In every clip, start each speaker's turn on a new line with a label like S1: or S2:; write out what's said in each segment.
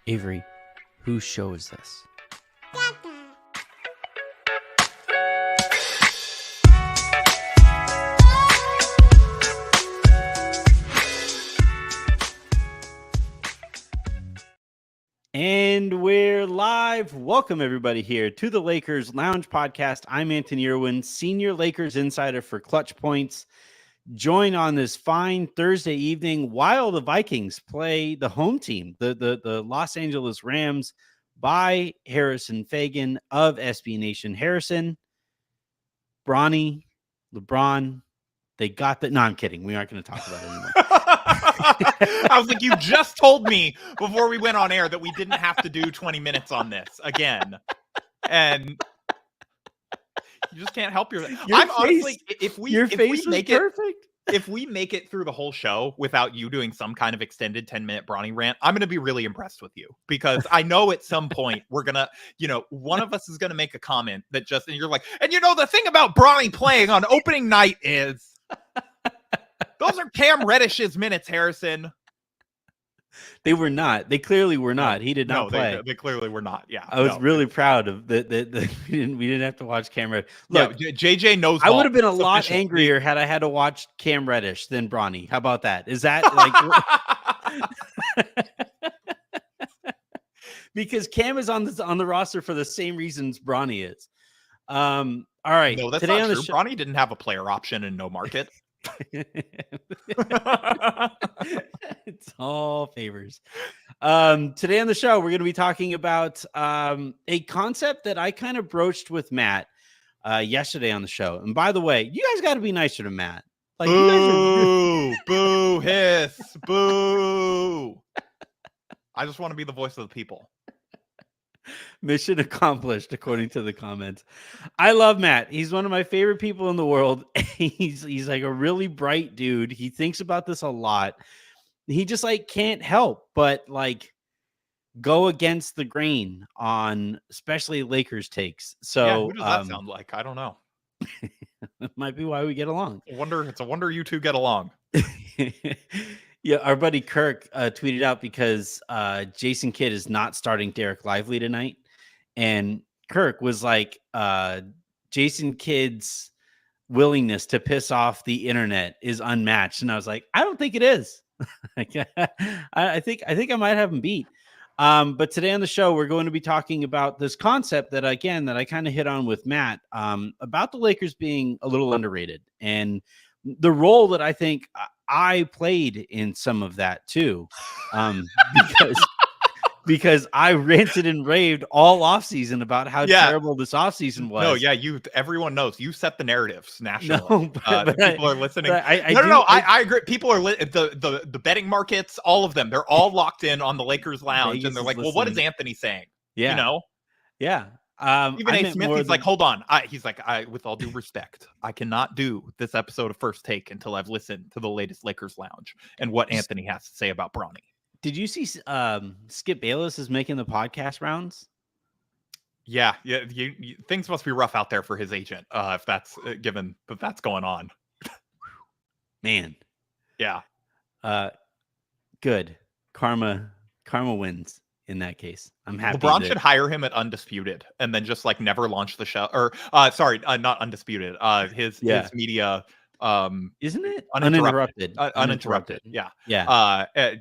S1: Avery, whose show is this? And we're live. Welcome, everybody, here to the Lakers Lounge Podcast. I'm Anthony Irwin, Senior Lakers Insider for Clutch Points. Join on this fine Thursday evening while the Vikings play the home team, the Los Angeles Rams, by Harrison Fagan of SB Nation. Harrison, Bronny, LeBron, they got the... No, I'm kidding. We aren't going to talk about it anymore.
S2: I was like, you just told me before we went on air that we didn't have to do 20 minutes on this again. And you just can't help yourself. Honestly, if we make it through the whole show without you doing some kind of extended 10-minute Bronny rant, I'm going to be really impressed with you, because I know at some point we're going to, one of us is going to make a comment that just, and you're like, and the thing about Bronny playing on opening night is those are Cam Reddish's minutes, Harrison.
S1: They were not. They clearly were not. He did not play.
S2: They clearly were not. Yeah.
S1: I was really proud of that. We didn't have to watch Cam Reddish. Look,
S2: yeah, JJ knows.
S1: I would have been a lot angrier had I had to watch Cam Reddish than Bronny. How about that? Is that like because Cam is on the roster for the same reasons Bronny is. All right.
S2: No, that's today not true. Bronny didn't have a player option and no market.
S1: It's all favors. Today on the show, we're going to be talking about a concept that I kind of broached with Matt yesterday on the show. And by the way, you guys got to be nicer to Matt. Like,
S2: boo, boo, hiss, boo. I just want to be the voice of the people.
S1: Mission accomplished, according to the comments. I love Matt. He's one of my favorite people in the world. He's like a really bright dude. He thinks about this a lot. He just can't help but go against the grain on especially Lakers takes. So
S2: yeah, who does that sound like? I don't know.
S1: It might be why we get along.
S2: It's a wonder you two get along.
S1: Yeah, our buddy Kirk tweeted out because Jason Kidd is not starting Derek Lively tonight. And Kirk was like, Jason Kidd's willingness to piss off the internet is unmatched. And I was like, I don't think it is. I think I might have him beat. But today on the show, we're going to be talking about this concept that I kind of hit on with Matt about the Lakers being a little underrated, and the role that I think I played in some of that too, because I ranted and raved all offseason about how terrible this offseason was.
S2: No, yeah, everyone knows you set the narratives nationally.
S1: No, but
S2: people are listening. I agree. People are the betting markets, all of them. They're all locked in on the Lakers Lounge, Vegas, and they're like, "Well, what is Anthony saying?"
S1: Yeah, yeah.
S2: Even A. Smith, he's like, hold on. He's like, with all due respect, I cannot do this episode of First Take until I've listened to the latest Lakers Lounge and what Anthony has to say about Bronny.
S1: Did you see Skip Bayless is making the podcast rounds?
S2: Yeah. Things must be rough out there for his agent if that's given that that's going on.
S1: Man.
S2: Yeah.
S1: Good. Karma wins. In that case, I'm happy.
S2: LeBron should hire him at Undisputed and then just never launch the show. Or not Undisputed. His media.
S1: Isn't it
S2: uninterrupted?
S1: Uninterrupted.
S2: Yeah.
S1: That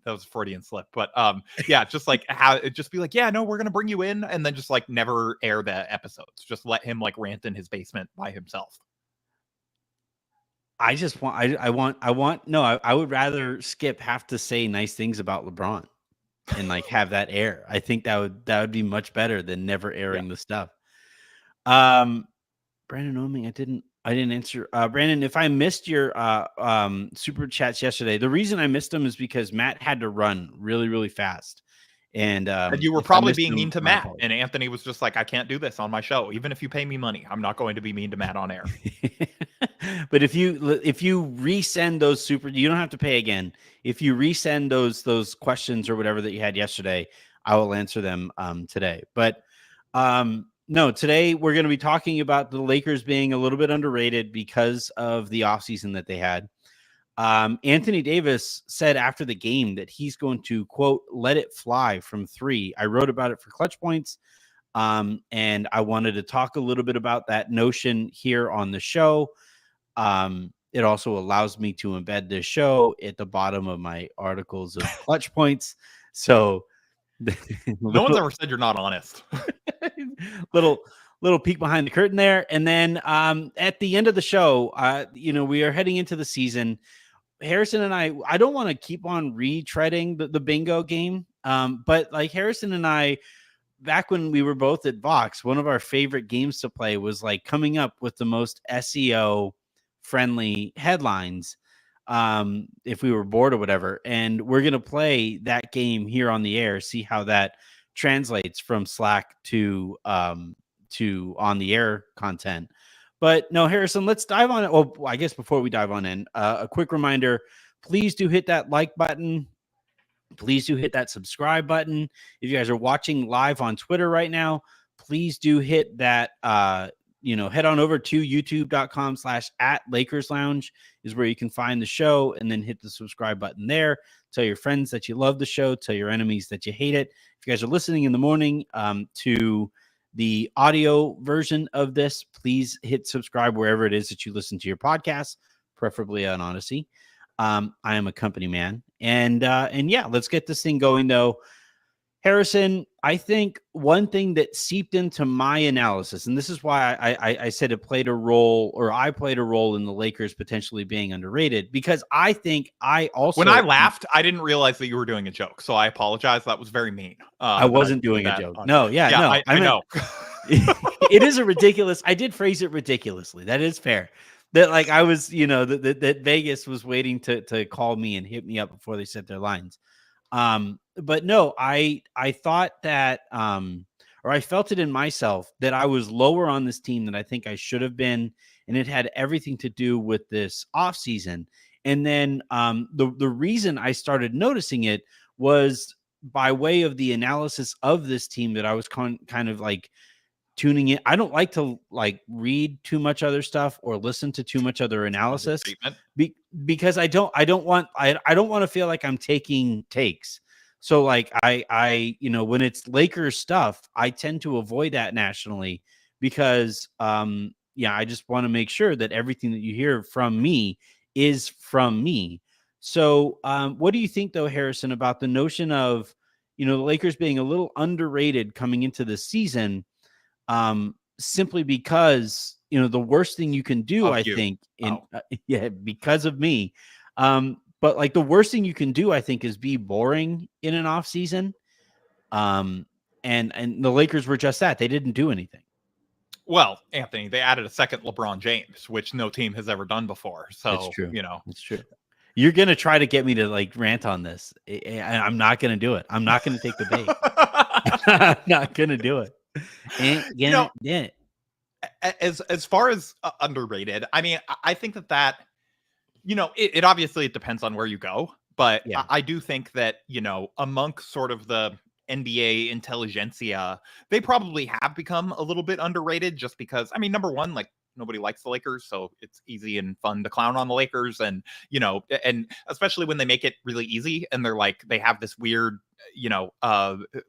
S2: was a Freudian slip, but just be like, yeah, no, we're gonna bring you in, and then just never air the episodes. Just let him rant in his basement by himself.
S1: I would rather Skip have to say nice things about LeBron and have that air. I think that would be much better than never airing the stuff. Brandon Oming, I didn't answer. Brandon, if I missed your super chats yesterday, the reason I missed them is because Matt had to run really, really fast. And
S2: you were probably being mean to Matt, and Anthony was just like, I can't do this on my show. Even if you pay me money, I'm not going to be mean to Matt on air.
S1: But if you resend those you don't have to pay again. If you resend those questions or whatever that you had yesterday, I will answer them today. But no, today we're going to be talking about the Lakers being a little bit underrated because of the offseason that they had. Anthony Davis said after the game that he's going to, quote, let it fly from 3. I wrote about it for Clutch Points. And I wanted to talk a little bit about that notion here on the show. It also allows me to embed this show at the bottom of my articles of Clutch Points. So
S2: no one's ever said you're not honest.
S1: little peek behind the curtain there. And then at the end of the show, we are heading into the season. Harrison and I don't want to keep on retreading the bingo game. But like Harrison and I, back when we were both at Vox, one of our favorite games to play was like coming up with the most SEO friendly headlines if we were bored or whatever. And we're going to play that game here on the air, see how that translates from Slack to on the air content. But no, Harrison, let's dive on it. Well, I guess before we dive on in, a quick reminder, please do hit that like button. Please do hit that subscribe button. If you guys are watching live on Twitter right now, please do hit that, head on over to youtube.com/@LakersLounge is where you can find the show, and then hit the subscribe button there. Tell your friends that you love the show. Tell your enemies that you hate it. If you guys are listening in the morning to the audio version of this, please hit subscribe wherever it is that you listen to your podcasts, preferably on Odyssey. I am a company man, and yeah, let's get this thing going though. Harrison, I think one thing that seeped into my analysis, and this is why I said it played a role, or I played a role in the Lakers potentially being underrated, because I think I also,
S2: when I laughed, I didn't realize that you were doing a joke, so I apologize. That was very mean.
S1: I wasn't doing a joke. No, no,
S2: I know.
S1: It is a ridiculous. I did phrase it ridiculously. That is fair. That like I was, that Vegas was waiting to call me and hit me up before they set their lines. But no, I thought that, or I felt it in myself that I was lower on this team than I think I should have been. And it had everything to do with this offseason. And then the reason I started noticing it was by way of the analysis of this team that I was kind of like tuning in. I don't like to like read too much other stuff or listen to too much other analysis because I don't want to feel like I'm taking takes. So like I when it's Lakers stuff, I tend to avoid that nationally because I just want to make sure that everything that you hear from me is from me. So what do you think though, Harrison, about the notion of the Lakers being a little underrated coming into the season? Simply because the worst thing you can do, because of me. But like the worst thing you can do, I think, is be boring in an off season. And the Lakers were just that. They didn't do anything.
S2: Well, Anthony, they added a second LeBron James, which no team has ever done before. So
S1: it's true. It's true. You're going to try to get me to like rant on this. I'm not going to do it. I'm not going to take the bait. I'm not going to do it.
S2: As far as underrated, I mean, I think that it obviously it depends on where you go, but I do think that amongst sort of the NBA intelligentsia, they probably have become a little bit underrated just because, I mean, number one, like nobody likes the Lakers, so it's easy and fun to clown on the Lakers, and and especially when they make it really easy and they're like they have this weird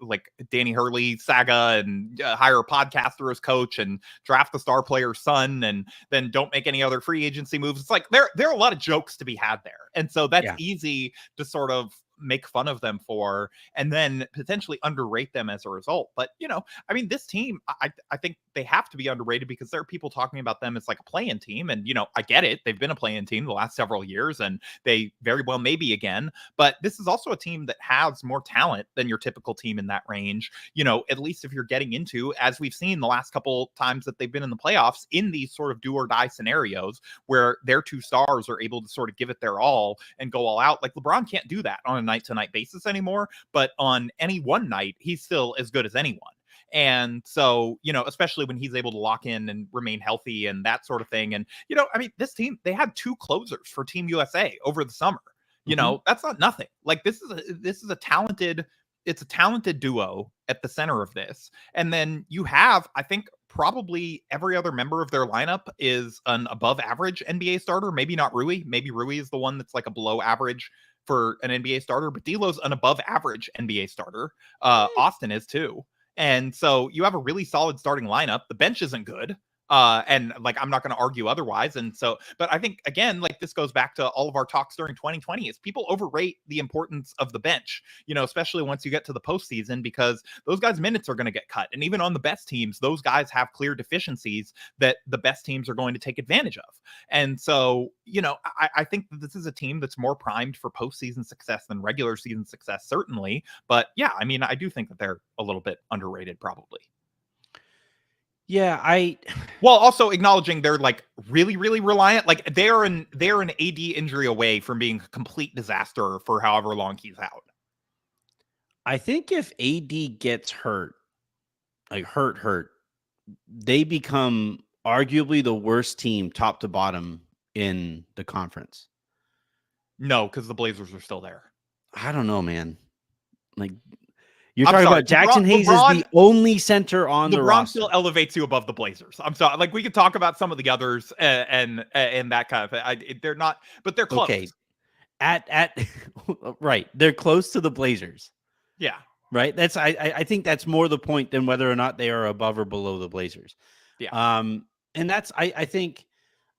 S2: like Danny Hurley saga and hire a podcaster as coach and draft the star player's son and then don't make any other free agency moves. It's like there are a lot of jokes to be had there, and so that's easy to sort of make fun of them for and then potentially underrate them as a result. But I mean, this team, I think they have to be underrated because there are people talking about them as like a play-in team, and I get it, they've been a play-in team the last several years and they very well may be again, but this is also a team that has more talent than your typical team in that range, at least if you're getting into, as we've seen the last couple times that they've been in the playoffs, in these sort of do or die scenarios where their two stars are able to sort of give it their all and go all out. Like LeBron can't do that on a night-to-night basis anymore, but on any one night, he's still as good as anyone. And so, especially when he's able to lock in and remain healthy and that sort of thing. And, I mean, this team, they had 2 closers for Team USA over the summer. That's not nothing. Like this is a talented duo at the center of this. And then you have, I think, probably every other member of their lineup is an above average NBA starter. Maybe not Rui. Maybe Rui is the one that's like a below average for an NBA starter, but D'Lo's an above average NBA starter. Austin is too. And so you have a really solid starting lineup. The bench isn't good. And like, I'm not going to argue otherwise. And so, but I think again, like this goes back to all of our talks during 2020 is people overrate the importance of the bench, especially once you get to the postseason, because those guys' minutes are going to get cut. And even on the best teams, those guys have clear deficiencies that the best teams are going to take advantage of. And so, I think that this is a team that's more primed for postseason success than regular season success, certainly. But yeah, I mean, I do think that they're a little bit underrated, probably.
S1: Yeah,
S2: While also acknowledging they're like really, really reliant. Like they're an AD injury away from being a complete disaster for however long he's out.
S1: I think if AD gets hurt, like hurt, they become arguably the worst team top to bottom in the conference.
S2: No, because the Blazers are still there.
S1: I don't know, man. Like you're talking about Jackson Hayes is the only center on the roster.
S2: LeBron still elevates you above the Blazers. I'm sorry. Like we could talk about some of the others and that kind of thing. They're not, but they're close.
S1: Okay. At right. They're close to the Blazers.
S2: Yeah.
S1: Right. That's I think that's more the point than whether or not they are above or below the Blazers.
S2: Yeah.
S1: And that's I think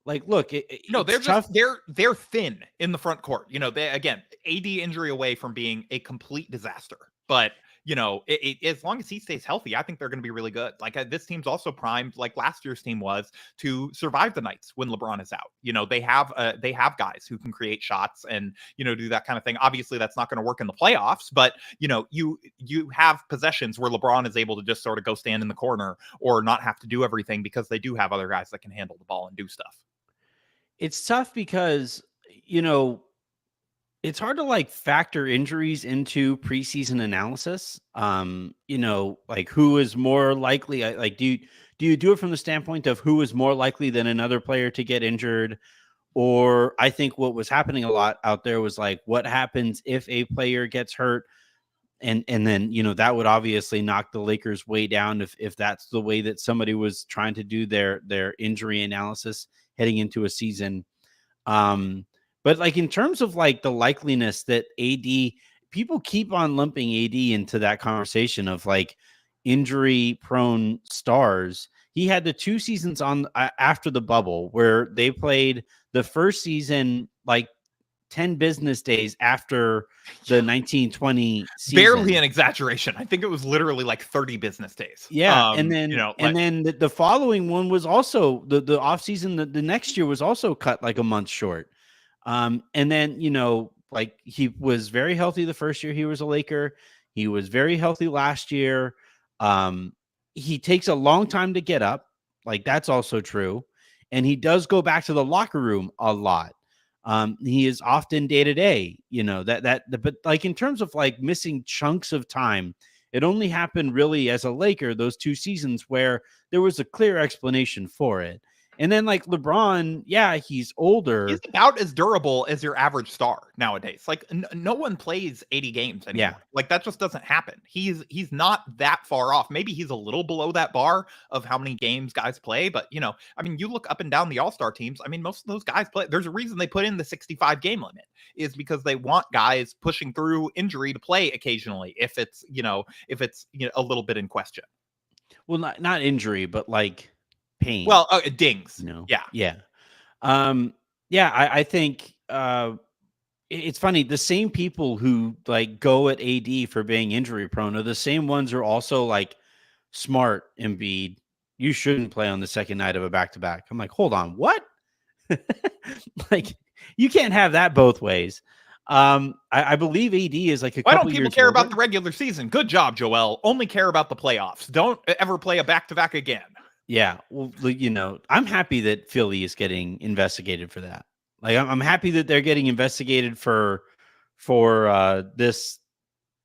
S1: like look,
S2: they're just they're thin in the front court. They again, AD injury away from being a complete disaster. But as long as he stays healthy, I think they're going to be really good. Like this team's also primed, like last year's team was, to survive the nights when LeBron is out. They have guys who can create shots and do that kind of thing. Obviously, that's not going to work in the playoffs, but you have possessions where LeBron is able to just sort of go stand in the corner or not have to do everything because they do have other guys that can handle the ball and do stuff.
S1: It's tough because it's hard to like factor injuries into preseason analysis. Like who is more likely, like, do you do it from the standpoint of who is more likely than another player to get injured? Or I think what was happening a lot out there was like, what happens if a player gets hurt? And then, that would obviously knock the Lakers way down if that's the way that somebody was trying to do their injury analysis heading into a season. But like in terms of like the likeliness that AD, people keep on lumping AD into that conversation of like injury prone stars. He had the 2 seasons on after the bubble where they played the first season like 10 business days after the 1920 season.
S2: Barely an exaggeration. I think it was literally like 30 business days.
S1: Yeah. And then, then the following one was also the offseason. The next year was also cut like a month short. And then, like he was very healthy the first year he was a Laker. He was very healthy last year. He takes a long time to get up. Like that's also true. And he does go back to the locker room a lot. He is often day to day, but like in terms of like missing chunks of time, it only happened really as a Laker, those 2 seasons where there was a clear explanation for it. And then like LeBron, yeah, he's older.
S2: He's about as durable as your average star nowadays. Like no one plays 80 games anymore.
S1: Yeah.
S2: Like that just doesn't happen. He's not that far off. Maybe he's a little below that bar of how many games guys play. But, you look up and down the all-star teams. I mean, most of those guys play. There's a reason they put in the 65 game limit is because they want guys pushing through injury to play occasionally if it's a little bit in question.
S1: Well, not injury, but like pain.
S2: Well, dings.
S1: Yeah. I think it's funny. The same people who like go at AD for being injury prone are the same ones who are also like smart Embiid. You shouldn't play on the second night of a back-to-back. I'm like, hold on, what? Like you can't have that both ways. I believe AD is like a
S2: Why
S1: couple
S2: don't people
S1: years
S2: care
S1: older.
S2: about the regular season? Good job, Joel. Only care about the playoffs. Don't ever play a back-to-back again.
S1: Yeah, well, I'm happy that Philly is getting investigated for that. Like, I'm happy that they're getting investigated for this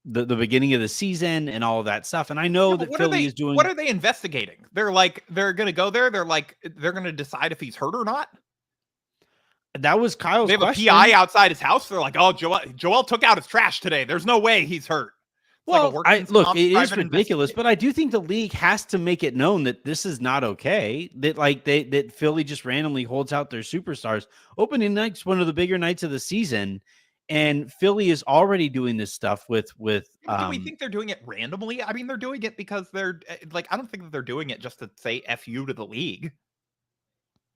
S1: the beginning of the season and all of that stuff. And I know that Philly is doing.
S2: What are they investigating? They're going to go there. They're going to decide if he's hurt or not.
S1: That was Kyle's.
S2: They have
S1: question.
S2: a PI outside his house. They're like, oh, Joel took out his trash today. There's no way he's hurt. It's like a
S1: Well, I
S2: workman's
S1: look,
S2: comp
S1: it is
S2: private
S1: ridiculous,
S2: investigator.
S1: but I do think the league has to make it known that this is not okay. That like that Philly just randomly holds out their superstars. Opening night's one of the bigger nights of the season, and Philly is already doing this stuff with
S2: Do we think they're doing it randomly? I mean, they're doing it because they're like, I don't think that they're doing it just to say "f you" to the league.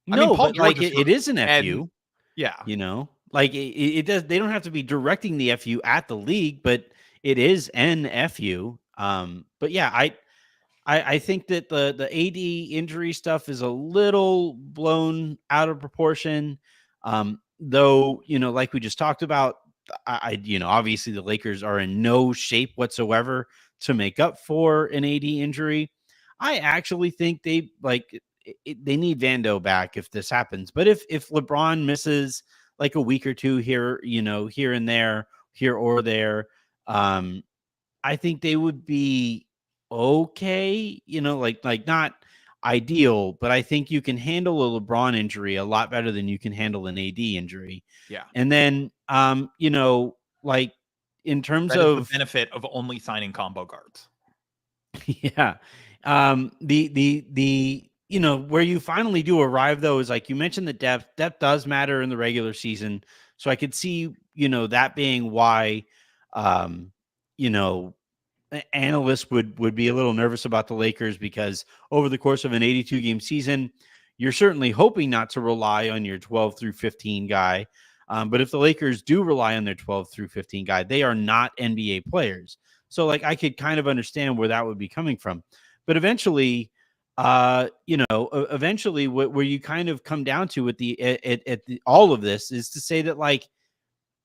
S2: I mean,
S1: no,
S2: Paul
S1: but
S2: George
S1: like
S2: is
S1: it
S2: hurt,
S1: is an
S2: and
S1: FU,
S2: yeah,
S1: you know? Like it does they don't have to be directing the FU at the league, but it is an FU. But yeah, I think that the AD injury stuff is a little blown out of proportion. Though, like we just talked about, obviously the Lakers are in no shape whatsoever to make up for an AD injury. I actually think they need Vando back if this happens. But if LeBron misses like a week or two here, here and there, here or there, um, I think they would be okay, like not ideal, but I think you can handle a LeBron injury a lot better than you can handle an AD injury.
S2: yeah.
S1: And then like in terms
S2: That is the
S1: of
S2: benefit of only signing combo guards.
S1: yeah. The where you finally do arrive though is like you mentioned the depth. Depth does matter in the regular season. So I could see, that being why you know analysts would be a little nervous about the Lakers because over the course of an 82 game season, you're certainly hoping not to rely on your 12 through 15 guy. But if the Lakers do rely on their 12 through 15 guy, they are not NBA players. So like I could kind of understand where that would be coming from. But eventually, eventually where you kind of come down to at the all of this is to say that like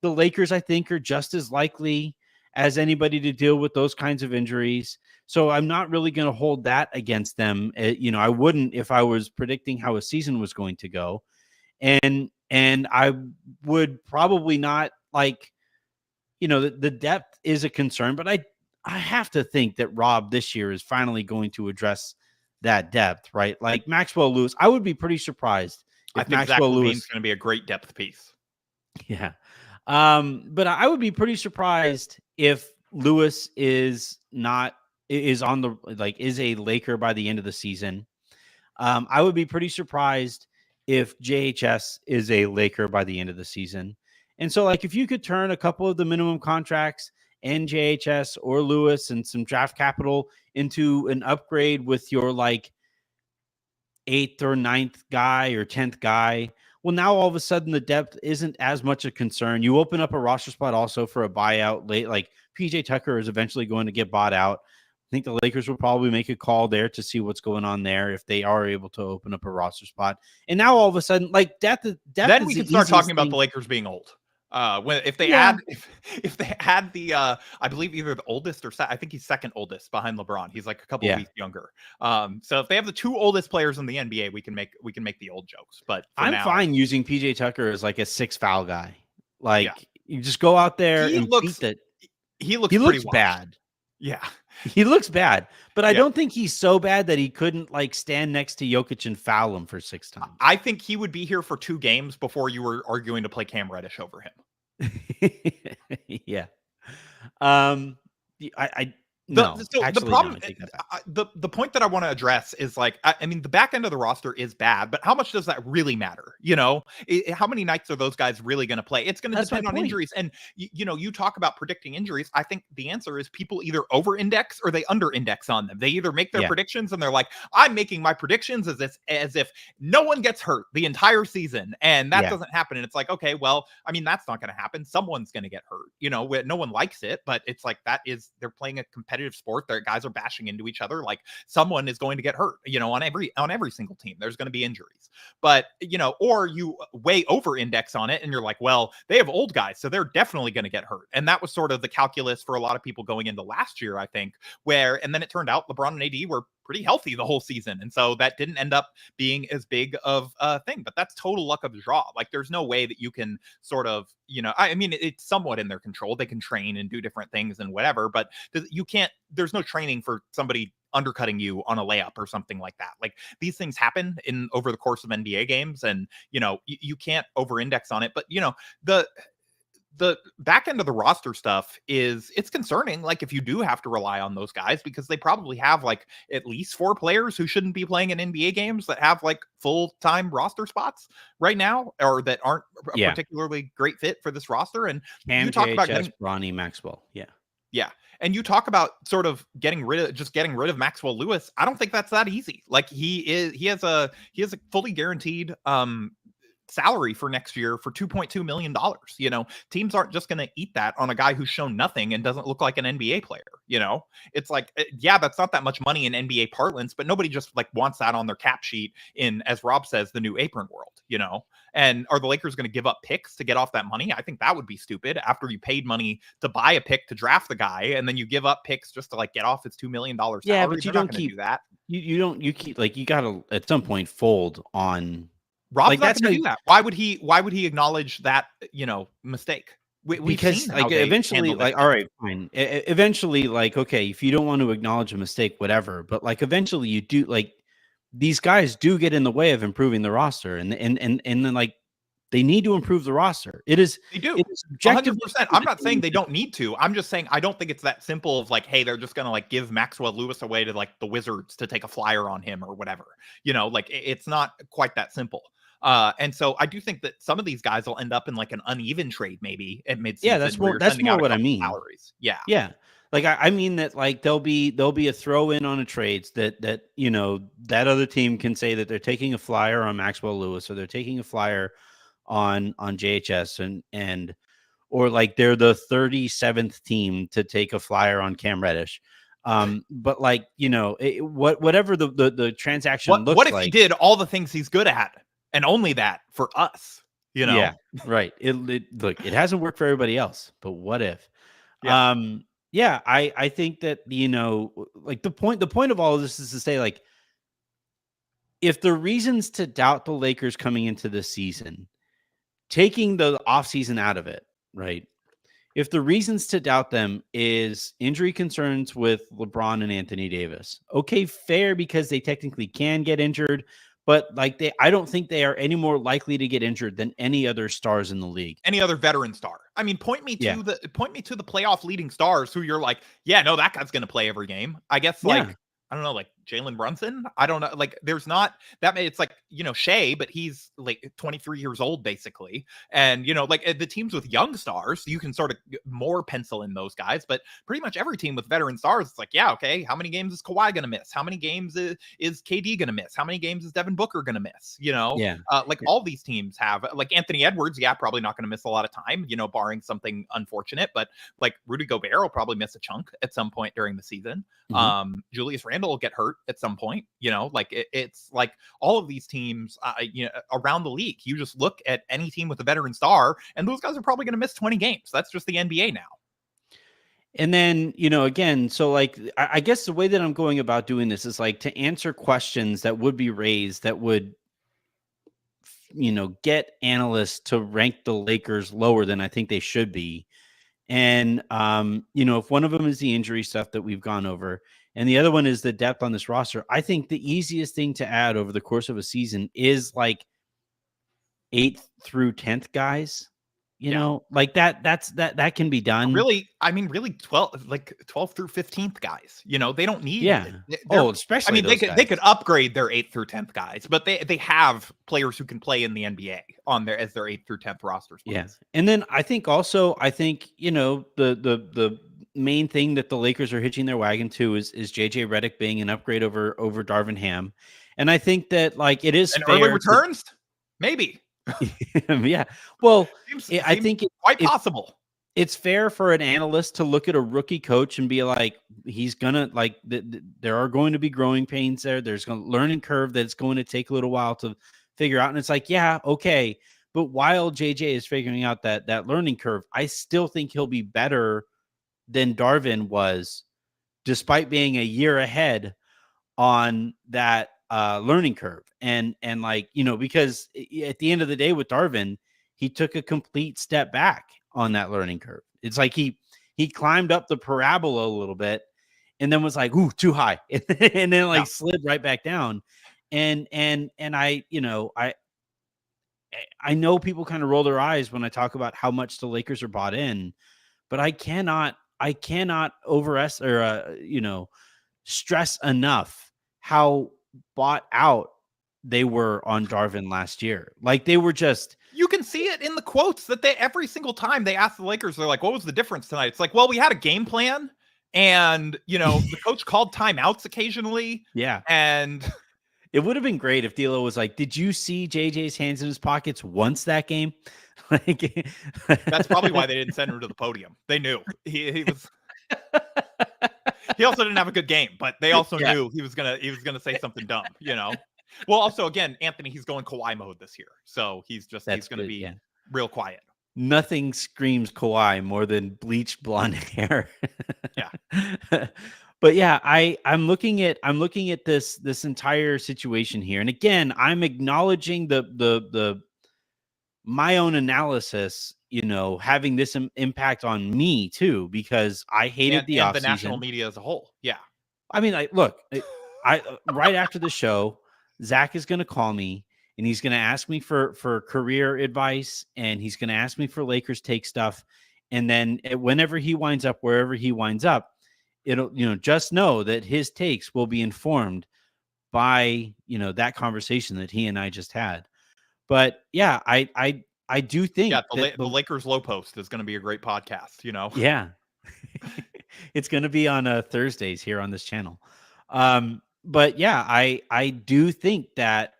S1: the Lakers, I think, are just as likely as anybody to deal with those kinds of injuries. So I'm not really going to hold that against them. I wouldn't if I was predicting how a season was going to go. And I would probably not like, the depth is a concern, but I have to think that Rob this year is finally going to address that depth, right? Like Maxwell Lewis, I would be pretty surprised
S2: I
S1: if
S2: think Zach
S1: Maxwell
S2: Levine's
S1: Lewis,
S2: going to be a great depth piece.
S1: yeah. But I would be pretty surprised if Lewis is on the like is a Laker by the end of the season. I would be pretty surprised if JHS is a Laker by the end of the season. And so, like, if you could turn a couple of the minimum contracts and JHS or Lewis and some draft capital into an upgrade with your like eighth or ninth guy or 10th guy. Well, now all of a sudden the depth isn't as much a concern. You open up a roster spot also for a buyout late. Like PJ Tucker is eventually going to get bought out. I think the Lakers will probably make a call there to see what's going on there if they are able to open up a roster spot. And now all of a sudden, like depth
S2: Then
S1: is
S2: we
S1: the
S2: can start talking
S1: easiest
S2: about the
S1: thing.
S2: Lakers being old. When if they
S1: Yeah.
S2: add if they add the I believe either the oldest or I think he's second oldest behind LeBron. He's like a couple of
S1: Yeah.
S2: weeks younger. So if they have the two oldest players in the NBA, we can make the old jokes. But for
S1: I'm
S2: now,
S1: fine using PJ Tucker as like a six foul guy.
S2: yeah,
S1: Like you just go out there
S2: he
S1: and beat
S2: looks
S1: that.
S2: he looks
S1: He
S2: pretty
S1: looks
S2: washed.
S1: bad.
S2: Yeah,
S1: He looks bad, but I
S2: yeah.
S1: don't think he's so bad that he couldn't like stand next to Jokic and foul him for 6 times.
S2: I think he would be here for 2 games before you were arguing to play Cam Reddish over him.
S1: Yeah. Um, I no,
S2: So the
S1: actually, no,
S2: problem,
S1: I take that back.
S2: the point that I want to address is like, I mean, the back end of the roster is bad, but how much does that really matter? How many nights are those guys really going to play? It's going to
S1: That's my
S2: depend on
S1: point.
S2: injuries. And you talk about predicting injuries. I think the answer is people either over index or they under index on them. They either make their
S1: Yeah,
S2: predictions and they're like, I'm making my predictions as if no one gets hurt the entire season, and that
S1: yeah,
S2: doesn't happen. And it's like, okay, well, I mean, that's not going to happen. Someone's going to get hurt. No one likes it, but it's like they're playing a competitive sport. Their guys are bashing into each other. Like someone is going to get hurt. On every single team, there's going to be injuries. But or you way over index on it, and you're like, well, they have old guys, so they're definitely going to get hurt. And that was sort of the calculus for a lot of people going into last year, I think. And then it turned out LeBron and AD were pretty healthy the whole season, and so that didn't end up being as big of a thing. But that's total luck of the draw. Like there's no way that you can sort of, I mean, it's somewhat in their control. They can train and do different things and whatever, but you can't. There's no training for somebody undercutting you on a layup or something like that. Like these things happen in over the course of NBA games, and you can't over index on it. But the the back end of the roster stuff it's concerning. Like, if you do have to rely on those guys, because they probably have like at least 4 players who shouldn't be playing in NBA games that have like full-time roster spots right now, or that aren't a
S1: Yeah.
S2: particularly great fit for this roster. And
S1: Cam,
S2: you talk about
S1: JHS,
S2: getting,
S1: Bronny, Maxwell. Yeah.
S2: yeah. And you talk about sort of getting rid of Maxwell Lewis. I don't think that's that easy. Like, he has a fully guaranteed salary for next year for $2.2 million. You know, teams aren't just going to eat that on a guy who's shown nothing and doesn't look like an NBA player. You know, it's like, yeah, that's not that much money in NBA parlance, but nobody just like wants that on their cap sheet in, as Rob says, the new apron world, you know. And are the Lakers going to give up picks to get off that money? I think that would be stupid. After you paid money to buy a pick to draft the guy, and then you give up picks just to like get off his $2 million salary.
S1: Yeah, but you
S2: They're not
S1: don't
S2: going to
S1: keep
S2: do that.
S1: you keep, like, you gotta at some point fold on.
S2: Rob's
S1: Like,
S2: not
S1: that's
S2: going
S1: how
S2: to do that. Why would he acknowledge that, you know, mistake? We've
S1: because,
S2: seen how
S1: like,
S2: they
S1: eventually,
S2: handle
S1: like,
S2: that.
S1: all right, fine. Eventually, like, okay, if you don't want to acknowledge a mistake, whatever. But like, eventually, you do, like, these guys do get in the way of improving the roster, and then, like, they need to improve the roster.
S2: They do.
S1: It is objectively
S2: 100%. I'm not saying they don't need to. I'm just saying I don't think it's that simple of like, hey, they're just gonna like give Maxwell Lewis away to like the Wizards to take a flyer on him or whatever. You know, like it's not quite that simple. And so I do think that some of these guys will end up in like an uneven trade maybe at midseason.
S1: Yeah,
S2: where you're
S1: that's
S2: sending
S1: more
S2: out a
S1: what I
S2: couple
S1: mean.
S2: salaries. Yeah.
S1: Yeah. Like, I mean that, like, there'll be a throw in on a trades that you know, that other team can say that they're taking a flyer on Maxwell Lewis, or they're taking a flyer on JHS, and or like they're the 37th team to take a flyer on Cam Reddish. But like, you know, whatever the transaction
S2: What
S1: looks
S2: if he
S1: like.
S2: did all the things he's good at and only that for us? You know?
S1: Yeah, right. Look, it hasn't worked for everybody else, but what if?
S2: Yeah.
S1: Yeah, I think that, you know, like, the point of all of this is to say, like, if the reasons to doubt the Lakers coming into this season, taking the offseason out of it, right? If the reasons to doubt them is injury concerns with LeBron and Anthony Davis, okay, fair, because they technically can get injured, but like, I don't think they are any more likely to get injured than any other stars in the league.
S2: Any other veteran star. I mean, point me to the playoff leading stars who you're like, yeah, no, that guy's going to play every game. I guess,
S1: Yeah.
S2: like, I don't know, like Jalen Brunson. I don't know. Like, there's not that many. It's like, you know, Shea, but he's like 23 years old, basically. And, you know, like the teams with young stars, you can sort of more pencil in those guys. But pretty much every team with veteran stars, it's like, yeah, okay, how many games is Kawhi going to miss? How many games is KD going to miss? How many games is Devin Booker going to miss? You know,
S1: Yeah.
S2: like all these teams have, like Anthony Edwards, yeah, probably not going to miss a lot of time, you know, barring something unfortunate. But like Rudy Gobert will probably miss a chunk at some point during the season. Julius Randle will get hurt at some point, you know, like it's like all of these teams, you know, around the league. You just look at any team with a veteran star, and those guys are probably going to miss 20 games. That's just the NBA now.
S1: And then, you know, again, so like, I guess the way that I'm going about doing this is like to answer questions that would be raised that would, you know, get analysts to rank the Lakers lower than I think they should be. And, you know, if one of them is the injury stuff that we've gone over, and the other one is the depth on this roster, I think the easiest thing to add over the course of a season is like 8th through 10th guys, you know, like that can be done.
S2: Really, I mean, really 12 through 15th guys, you know, they don't need,
S1: Yeah. Especially,
S2: I mean,
S1: those
S2: they
S1: guys.
S2: could upgrade their 8th through 10th guys, but they have players who can play in the NBA on their, as their 8th through 10th roster spots.
S1: Yeah. And then I think, you know, the main thing that the Lakers are hitching their wagon to is JJ Redick being an upgrade over Darvin Ham. And I think that, like, it is
S2: And
S1: fair
S2: early returns, maybe.
S1: Yeah. Well, I
S2: seems
S1: think
S2: quite possible.
S1: It's fair for an analyst to look at a rookie coach and be like, he's gonna, like, there are going to be growing pains there. There's a learning curve that's going to take a little while to figure out. And it's like, yeah, okay. But while JJ is figuring out that learning curve, I still think he'll be better than Darvin was, despite being a year ahead on that learning curve. And like, you know, because at the end of the day with Darvin, he took a complete step back on that learning curve. It's like he climbed up the parabola a little bit and then was like, ooh, too high. And then like slid right back down. And I, you know, I know people kind of roll their eyes when I talk about how much the Lakers are bought in, but I cannot overestimate or stress enough how bought out they were on Darvin last year. Like they were just
S2: You can see it in the quotes that they every single time they ask the Lakers, they're like, "What was the difference tonight?" It's like, "Well, we had a game plan, and the coach called timeouts occasionally,
S1: yeah.
S2: and
S1: It would have been great if D'Lo was like, "Did you see JJ's hands in his pockets once that game?" Like,
S2: that's probably why they didn't send him to the podium. They knew he was. He also didn't have a good game, but they also
S1: yeah,
S2: knew he was gonna say something dumb. Well, also again, Anthony, he's going Kawhi mode this year, so he's
S1: that's
S2: gonna
S1: good.
S2: be
S1: Yeah,
S2: real quiet.
S1: nothing screams Kawhi more than bleached blonde hair.
S2: Yeah,
S1: But yeah, I'm looking at this entire situation here, and again, I'm acknowledging the my own analysis, having this impact on me too, because I hated the
S2: and the national
S1: offseason.
S2: media as a whole. Yeah,
S1: I mean, look, I right after the show, Zach is going to call me and he's going to ask me for career advice, and he's going to ask me for Lakers take stuff, and then whenever he winds up, wherever he winds up, it'll just know that his takes will be informed by that conversation that he and I just had. But yeah, I do think
S2: yeah.
S1: that
S2: The Lakers low post is going to be a great podcast.
S1: yeah. It's going to be on Thursdays here on this channel. But yeah, I do think that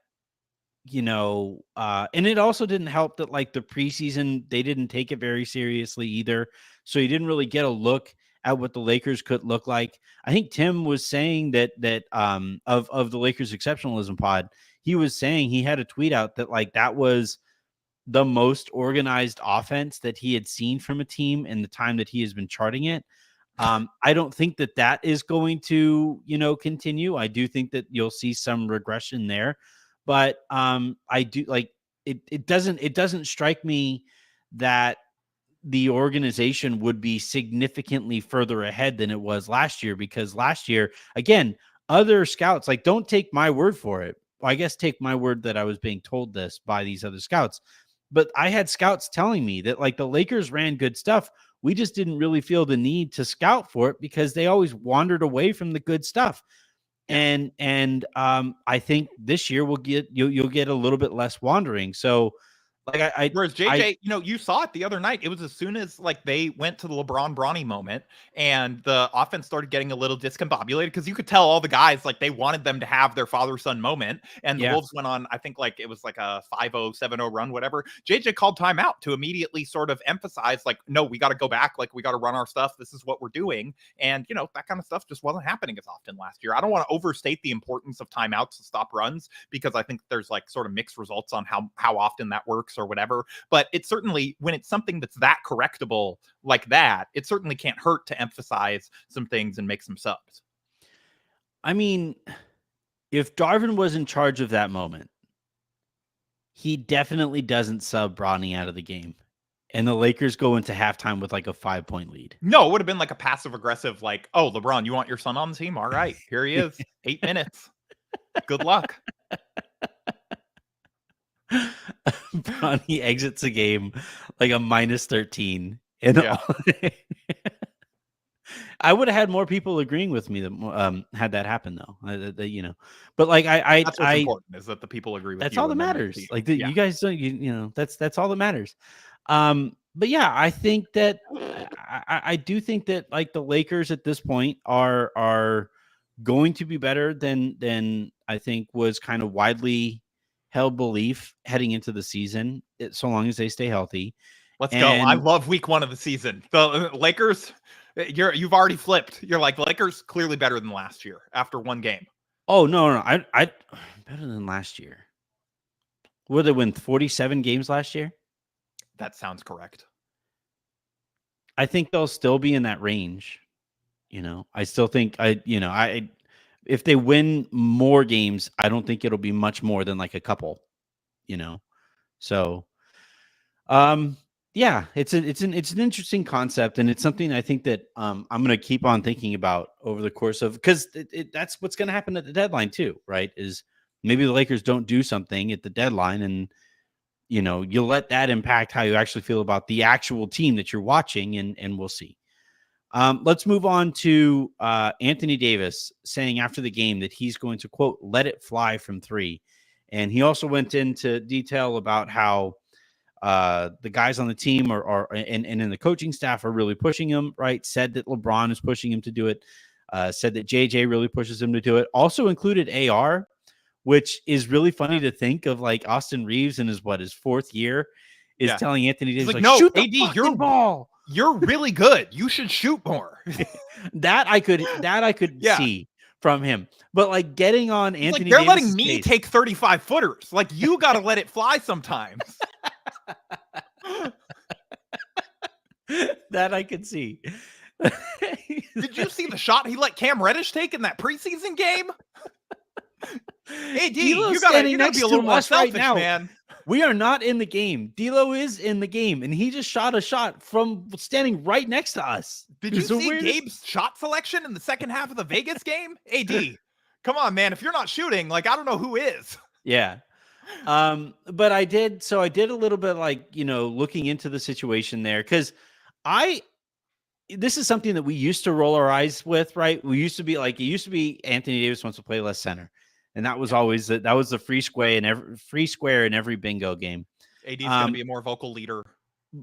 S1: and it also didn't help that like the preseason they didn't take it very seriously either, so you didn't really get a look at what the Lakers could look like. I think Tim was saying that of the Lakers exceptionalism pod, he was saying he had a tweet out that like that was the most organized offense that he had seen from a team in the time that he has been charting it. I don't think that is going to, continue. I do think that you'll see some regression there, but I do like it. It doesn't strike me that the organization would be significantly further ahead than it was last year, because last year, again, other scouts, like, don't take my word for it. Well, I guess take my word that I was being told this by these other scouts. But I had scouts telling me that like the Lakers ran good stuff. We just didn't really feel the need to scout for it because they always wandered away from the good stuff.
S2: yeah.
S1: And I think this year you'll get a little bit less wandering. So like
S2: Whereas JJ, you saw it the other night. It was as soon as like they went to the LeBron Bronny moment and the offense started getting a little discombobulated, because you could tell all the guys like they wanted them to have their father-son moment. And the
S1: yeah.
S2: Wolves went on, I think like it was like a 5-0, 7-0 run, whatever. JJ called timeout to immediately sort of emphasize like, no, we got to go back. Like we got to run our stuff. This is what we're doing. And that kind of stuff just wasn't happening as often last year. I don't want to overstate the importance of timeouts to stop runs, because I think there's like sort of mixed results on how often that works or whatever. But it certainly, when it's something that's that correctable like that, it certainly can't hurt to emphasize some things and make some subs.
S1: I mean, if Darvin was in charge of that moment, he definitely doesn't sub Bronny out of the game, and the Lakers go into halftime with like a 5-point lead.
S2: No, it would have been like a passive aggressive, like, oh, LeBron, you want your son on the team? All right, here he is. 8 minutes. Good luck.
S1: Bronny exits a game like a -13. And
S2: Yeah.
S1: I would have had more people agreeing with me that had that happen though. But like
S2: That's what's important, is that the people agree with
S1: that's
S2: you.
S1: all that
S2: And then
S1: matters. Like
S2: yeah.
S1: you guys don't, that's all that matters. But yeah, I think that I do think that like the Lakers at this point are going to be better than I think was kind of widely held belief heading into the season, so long as they stay healthy.
S2: Let's go. I
S1: And
S2: love week 1 of the season. The Lakers, you've already flipped. You're like, Lakers clearly better than last year after one game.
S1: oh no, I better than last year. Would they win 47 games last year?
S2: That sounds correct.
S1: I think they'll still be in that range. I still think if they win more games, I don't think it'll be much more than like a couple, So yeah, it's an interesting concept, and it's something I think that I'm going to keep on thinking about over the course of, because that's what's going to happen at the deadline too, right? Is maybe the Lakers don't do something at the deadline, and you let that impact how you actually feel about the actual team that you're watching, and we'll see. Let's move on to Anthony Davis saying after the game that he's going to, quote, let it fly from 3. And he also went into detail about how the guys on the team and in the coaching staff are really pushing him, right? Said that LeBron is pushing him to do it. Said that JJ really pushes him to do it. Also included AR, which is really funny to think of, like Austin Reeves in his 4th year is telling Anthony Davis,
S2: like, no,
S1: shoot the
S2: AD,
S1: fucking ball.
S2: You're really good. You should shoot more.
S1: that I could see from him. But like getting on
S2: He's
S1: Anthony
S2: like, they're
S1: Davis's
S2: letting me
S1: case.
S2: take 35 footers. Like, you got to let it fly sometimes.
S1: That I could see.
S2: Did you see the shot he let Cam Reddish take in that preseason game? AD, you gotta be a little more selfish, right now, man.
S1: We are not in the game. D'Lo is in the game, and he just shot a shot from standing right next to us.
S2: Did you see Gabe's shot selection in the second half of the Vegas game? AD, come on, man. If you're not shooting, like, I don't know who is.
S1: Yeah. But I did a little bit, like, looking into the situation there, because this is something that we used to roll our eyes with, right? We used to be like, it used to be Anthony Davis wants to play less center. And that was always that was the free square in every bingo game.
S2: AD's going to be a more vocal leader.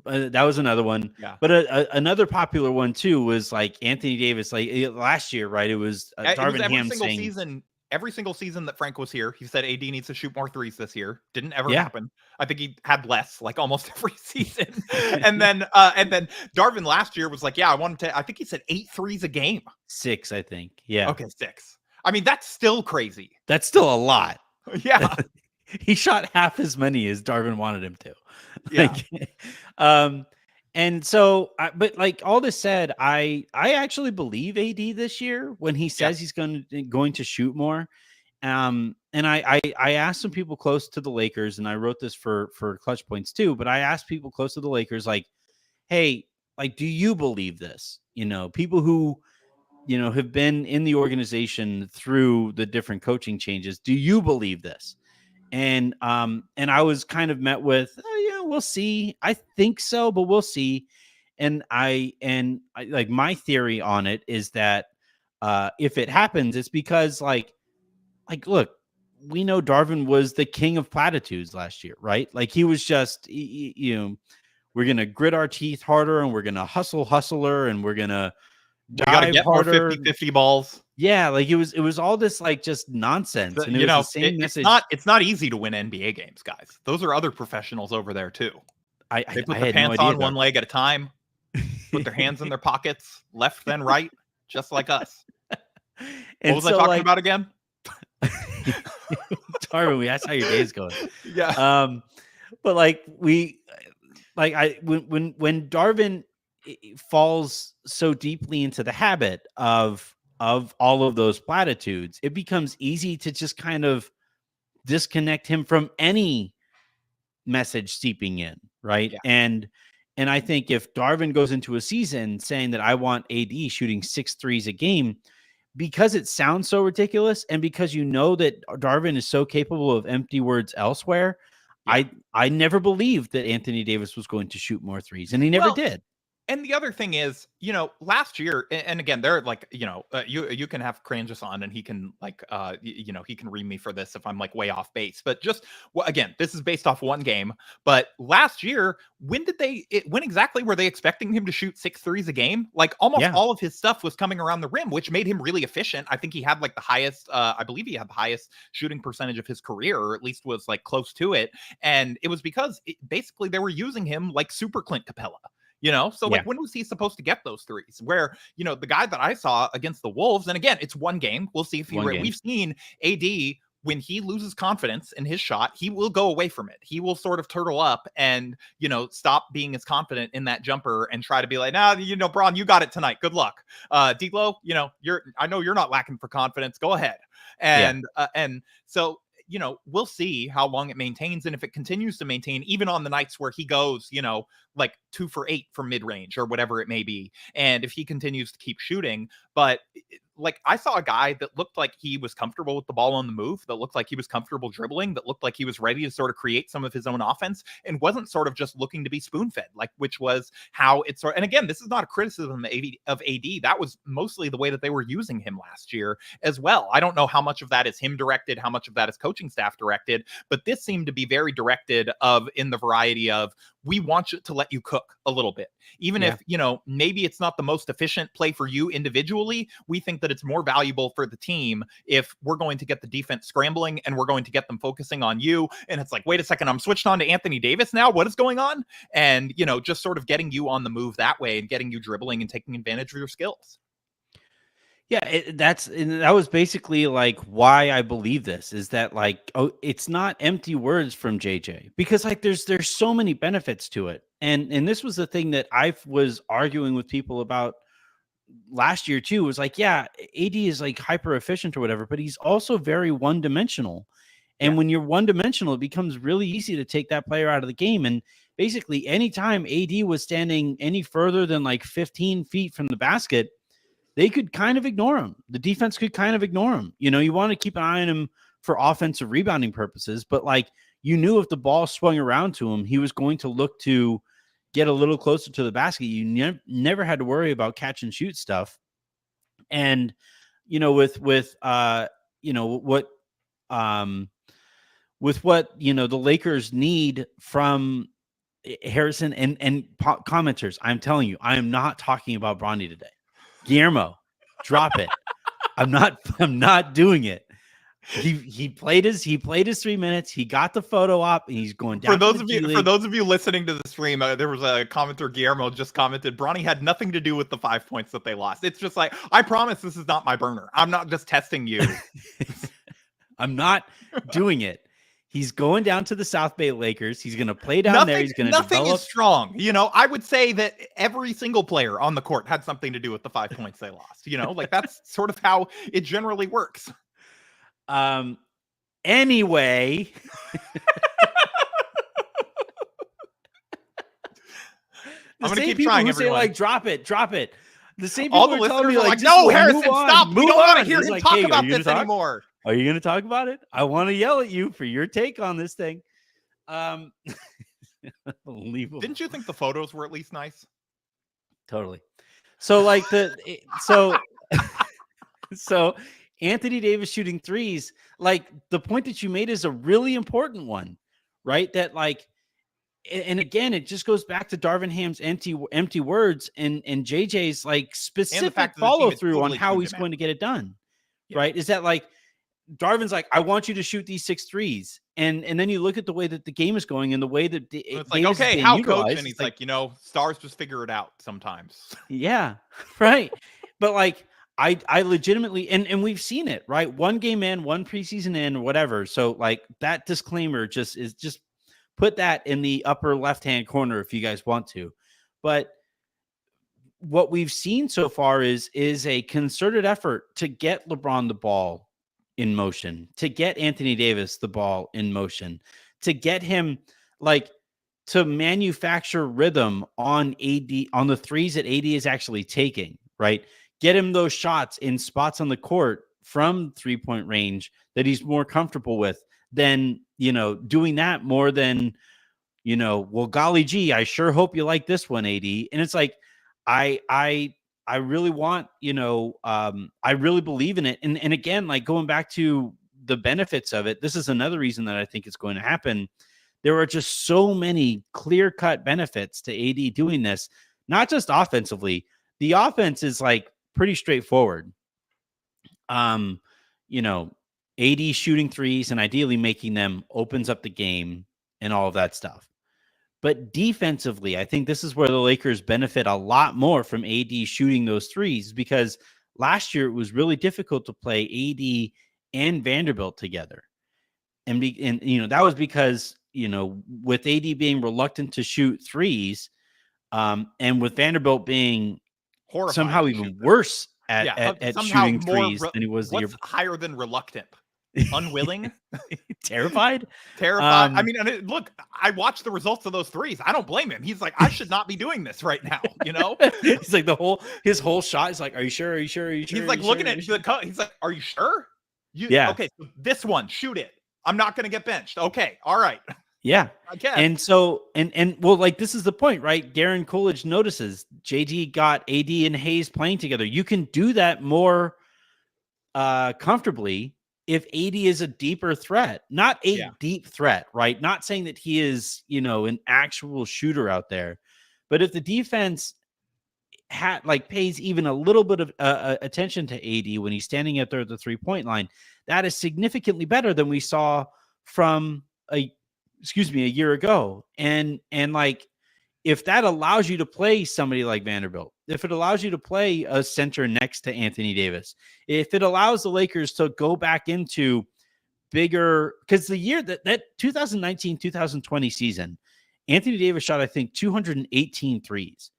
S1: That was another one.
S2: Yeah.
S1: But another popular one too was like Anthony Davis, like last year, right? It was Darvin Ham saying
S2: every single season that Frank was here, he said AD needs to shoot more threes this year. Didn't ever happen. I think he had less, like almost every season. and then Darvin last year was like, I think he said 8 threes a game.
S1: 6, I think. Yeah.
S2: Okay, 6. I mean, that's still crazy.
S1: That's still a lot.
S2: Yeah.
S1: He shot half as many as Darvin wanted him to.
S2: Yeah.
S1: And so, but like all this said, I actually believe AD this year when he says he's going to shoot more. And I asked some people close to the Lakers, and I wrote this for Clutch Points too, but I asked people close to the Lakers, like, hey, like, do you believe this? People who, have been in the organization through the different coaching changes. Do you believe this? And I was kind of met with, we'll see. I think so, but we'll see. And I like, my theory on it is that if it happens, it's because like, look, we know Darvin was the king of platitudes last year, right? Like, he was just, we're going to grit our teeth harder, and we're going to hustler, and we're going to
S2: dive get harder. More 50-50 balls.
S1: Yeah, like it was all this like just nonsense. And it was the same message.
S2: It's not easy to win NBA games, guys. Those are other professionals over there too. They put their pants on one leg at a time, put their hands in their pockets, left then right, just like us. What was I talking about again?
S1: Darvin, we asked how your day's going.
S2: Yeah.
S1: But like when Darvin falls so deeply into the habit of all of those platitudes, it becomes easy to just kind of disconnect him from any message seeping in, right? Yeah. And I think if Darvin goes into a season saying that I want AD shooting 6 threes a game, because it sounds so ridiculous, and because that Darvin is so capable of empty words elsewhere, I never believed that Anthony Davis was going to shoot more threes, and he never did.
S2: And the other thing is, last year, and again, they're like, you can have Kranjus on, and he can like, he can read me for this if I'm like way off base. But just again, this is based off one game. But last year, when exactly were they expecting him to shoot 6 threes a game? Like almost all of his stuff was coming around the rim, which made him really efficient. I think he had like the highest, I believe he had the highest shooting percentage of his career, or at least was like close to it. And it was because basically they were using him like Super Clint Capella. So like, when was he supposed to get those threes? Where, the guy that I saw against the Wolves, and again, it's one game. We'll see if we've seen AD, when he loses confidence in his shot, he will go away from it. He will sort of turtle up and, stop being as confident in that jumper and try to be like, Bron, you got it tonight. Good luck. D'Lo, I know you're not lacking for confidence. Go ahead. And so, we'll see how long it maintains. And if it continues to maintain, even on the nights where he goes, like 2 for 8 from mid range or whatever it may be. And if he continues to keep shooting, but like I saw a guy that looked like he was comfortable with the ball on the move, that looked like he was comfortable dribbling, that looked like he was ready to sort of create some of his own offense and wasn't sort of just looking to be spoon-fed, like which was how it's sort. And again, this is not a criticism of AD. That was mostly the way that they were using him last year as well. I don't know how much of that is him directed, how much of that is coaching staff directed, but this seemed to be very directed of in the variety of we want you to let you cook a little bit. Even if, you know, maybe it's not the most efficient play for you individually, we think that it's more valuable for the team if we're going to get the defense scrambling and we're going to get them focusing on you. And it's like, wait a second, I'm switched on to Anthony Davis now. What is going on? And, you know, just sort of getting you on the move that way and getting you dribbling and taking advantage of your skills.
S1: Yeah, that was basically like why I believe this is that like, oh, it's not empty words from JJ, because like there's so many benefits to it. And this was the thing that I was arguing with people about last year too, was like, yeah, AD is like hyper efficient or whatever, but he's also very one dimensional. And when you're one dimensional, it becomes really easy to take that player out of the game. And basically anytime AD was standing any further than like 15 feet from the basket, they could kind of ignore him. The defense could kind of ignore him. You know, you want to keep an eye on him for offensive rebounding purposes, but like you knew if the ball swung around to him, he was going to look to get a little closer to the basket. You never had to worry about catch and shoot stuff. And, you know, with you know, what, you know, the Lakers need from Harrison and commenters, I'm telling you, I am not talking about Bronny today. Guillermo, drop it. I'm not doing it. He played his 3 minutes. He got the photo op and he's going down.
S2: For those of you listening to the stream, there was a commenter, Guillermo, just commented, Bronny had nothing to do with the 5 points that they lost. It's just like, I promise this is not my burner. I'm not just testing you.
S1: I'm not doing it. He's going down to the South Bay Lakers. He's going to play down there. He's going to develop.
S2: Nothing is strong. You know, I would say that every single player on the court had something to do with the 5 points they lost. You know, like that's sort of how it generally works.
S1: Anyway.
S2: I'm going to keep trying, everyone.
S1: Say, like, drop it. The same people
S2: all the listeners are like, no, Harrison, stop. We don't want to hear him talk about this anymore.
S1: Are you going to talk about it? I want to yell at you for your take on this thing. Unbelievable.
S2: Didn't you think the photos were at least nice?
S1: Totally. So like so Anthony Davis shooting threes, like the point that you made is a really important one, right? That like, and again, it just goes back to Darvin Ham's empty words and JJ's like specific follow through on how he's going to get it done. Yeah. Right. Is that like, Darvin's like, I want you to shoot these 6 threes. And then you look at the way that the game is going and the way that
S2: it's like, okay, how coach? And he's like, you know, stars just figure it out sometimes.
S1: Yeah. Right. But like, I legitimately, and we've seen it, right? One game in, one preseason in, or whatever. So like that disclaimer just put that in the upper left-hand corner if you guys want to. But what we've seen so far is a concerted effort to get LeBron the ball in motion, to get Anthony Davis the ball in motion, to get him like to manufacture rhythm on AD, on the threes that AD is actually taking, right? Get him those shots in spots on the court from 3-point range that he's more comfortable with than, you know, doing that more than, you know, well, golly gee, I sure hope you like this one, AD. And it's like, I really want, you know, I really believe in it. And again, like going back to the benefits of it, this is another reason that I think it's going to happen. There are just so many clear-cut benefits to AD doing this, not just offensively. The offense is like pretty straightforward. You know, AD shooting threes and ideally making them opens up the game and all of that stuff. But defensively, I think this is where the Lakers benefit a lot more from AD shooting those threes, because last year it was really difficult to play AD and Vanderbilt together. And you know, that was because, you know, with AD being reluctant to shoot threes, and with Vanderbilt being somehow even worse at shooting threes than he was the year
S2: higher than reluctant. unwilling,
S1: terrified.
S2: terrified. I mean, and look, I watched the results of those threes. I don't blame him. He's like, I should not be doing this right now. You know,
S1: he's like his whole shot is like, are you sure? Are you sure? Are you sure?
S2: he's like looking at the cut. He's like, are you sure?
S1: Yeah.
S2: Okay? So this one, shoot it. I'm not going to get benched. Okay, all right.
S1: Yeah.
S2: I guess.
S1: And so, and well, like, this is the point, right? Darren Coolidge notices JD got AD and Hayes playing together. You can do that more comfortably if AD is a deeper threat, not a deep threat, right? Not saying that he is, an actual shooter out there, but if the defense pays even a little bit of attention to AD when he's standing out there at the 3-point line, that is significantly better than we saw from a year ago. And like, if that allows you to play somebody like Vanderbilt, if it allows you to play a center next to Anthony Davis, if it allows the Lakers to go back into bigger, because the year that 2019-2020 season, Anthony Davis shot, I think, 218 threes.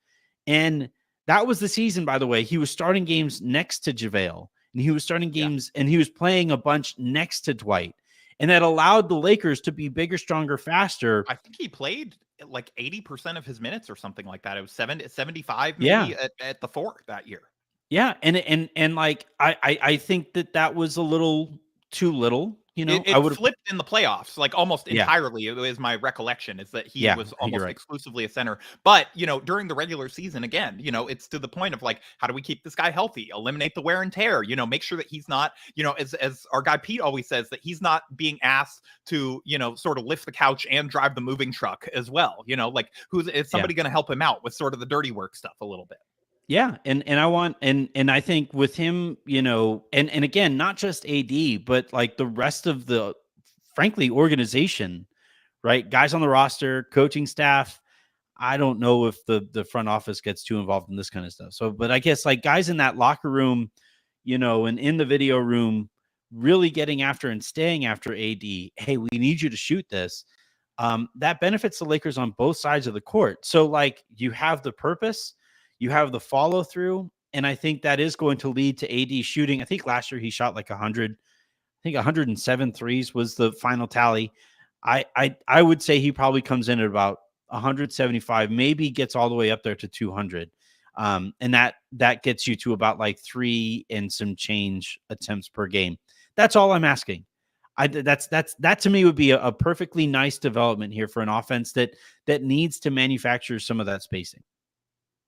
S1: And that was the season, by the way, he was starting games next to JaVale, and he was starting games and he was playing a bunch next to Dwight. And that allowed the Lakers to be bigger, stronger, faster.
S2: I think he played like 80% of his minutes or something like that. It was 75 maybe at the 4 that year.
S1: Yeah. And like, I think that was a little too little.
S2: It
S1: I would
S2: flipped in the playoffs, like almost entirely. It was my recollection is that he was almost exclusively a center. But, during the regular season, again, it's to the point of like, how do we keep this guy healthy? Eliminate the wear and tear, make sure that he's not, as our guy Pete always says, that he's not being asked to, sort of lift the couch and drive the moving truck as well. Like is somebody going to help him out with sort of the dirty work stuff a little bit?
S1: Yeah. And I want, and I think with him, and again, not just AD, but like the rest of the, frankly, organization, right? Guys on the roster, coaching staff. I don't know if the front office gets too involved in this kind of stuff. So, but I guess like guys in that locker room, and in the video room, really getting after and staying after AD. Hey, we need you to shoot this. That benefits the Lakers on both sides of the court. So like you have the purpose, you have the follow through, and I think that is going to lead to AD shooting. I think last year he shot like 100. I think 107 threes was the final tally. I would say he probably comes in at about 175, maybe gets all the way up there to 200. And that gets you to about like 3 and some change attempts per game. That's all I'm asking. That to me would be a perfectly nice development here for an offense that needs to manufacture some of that spacing.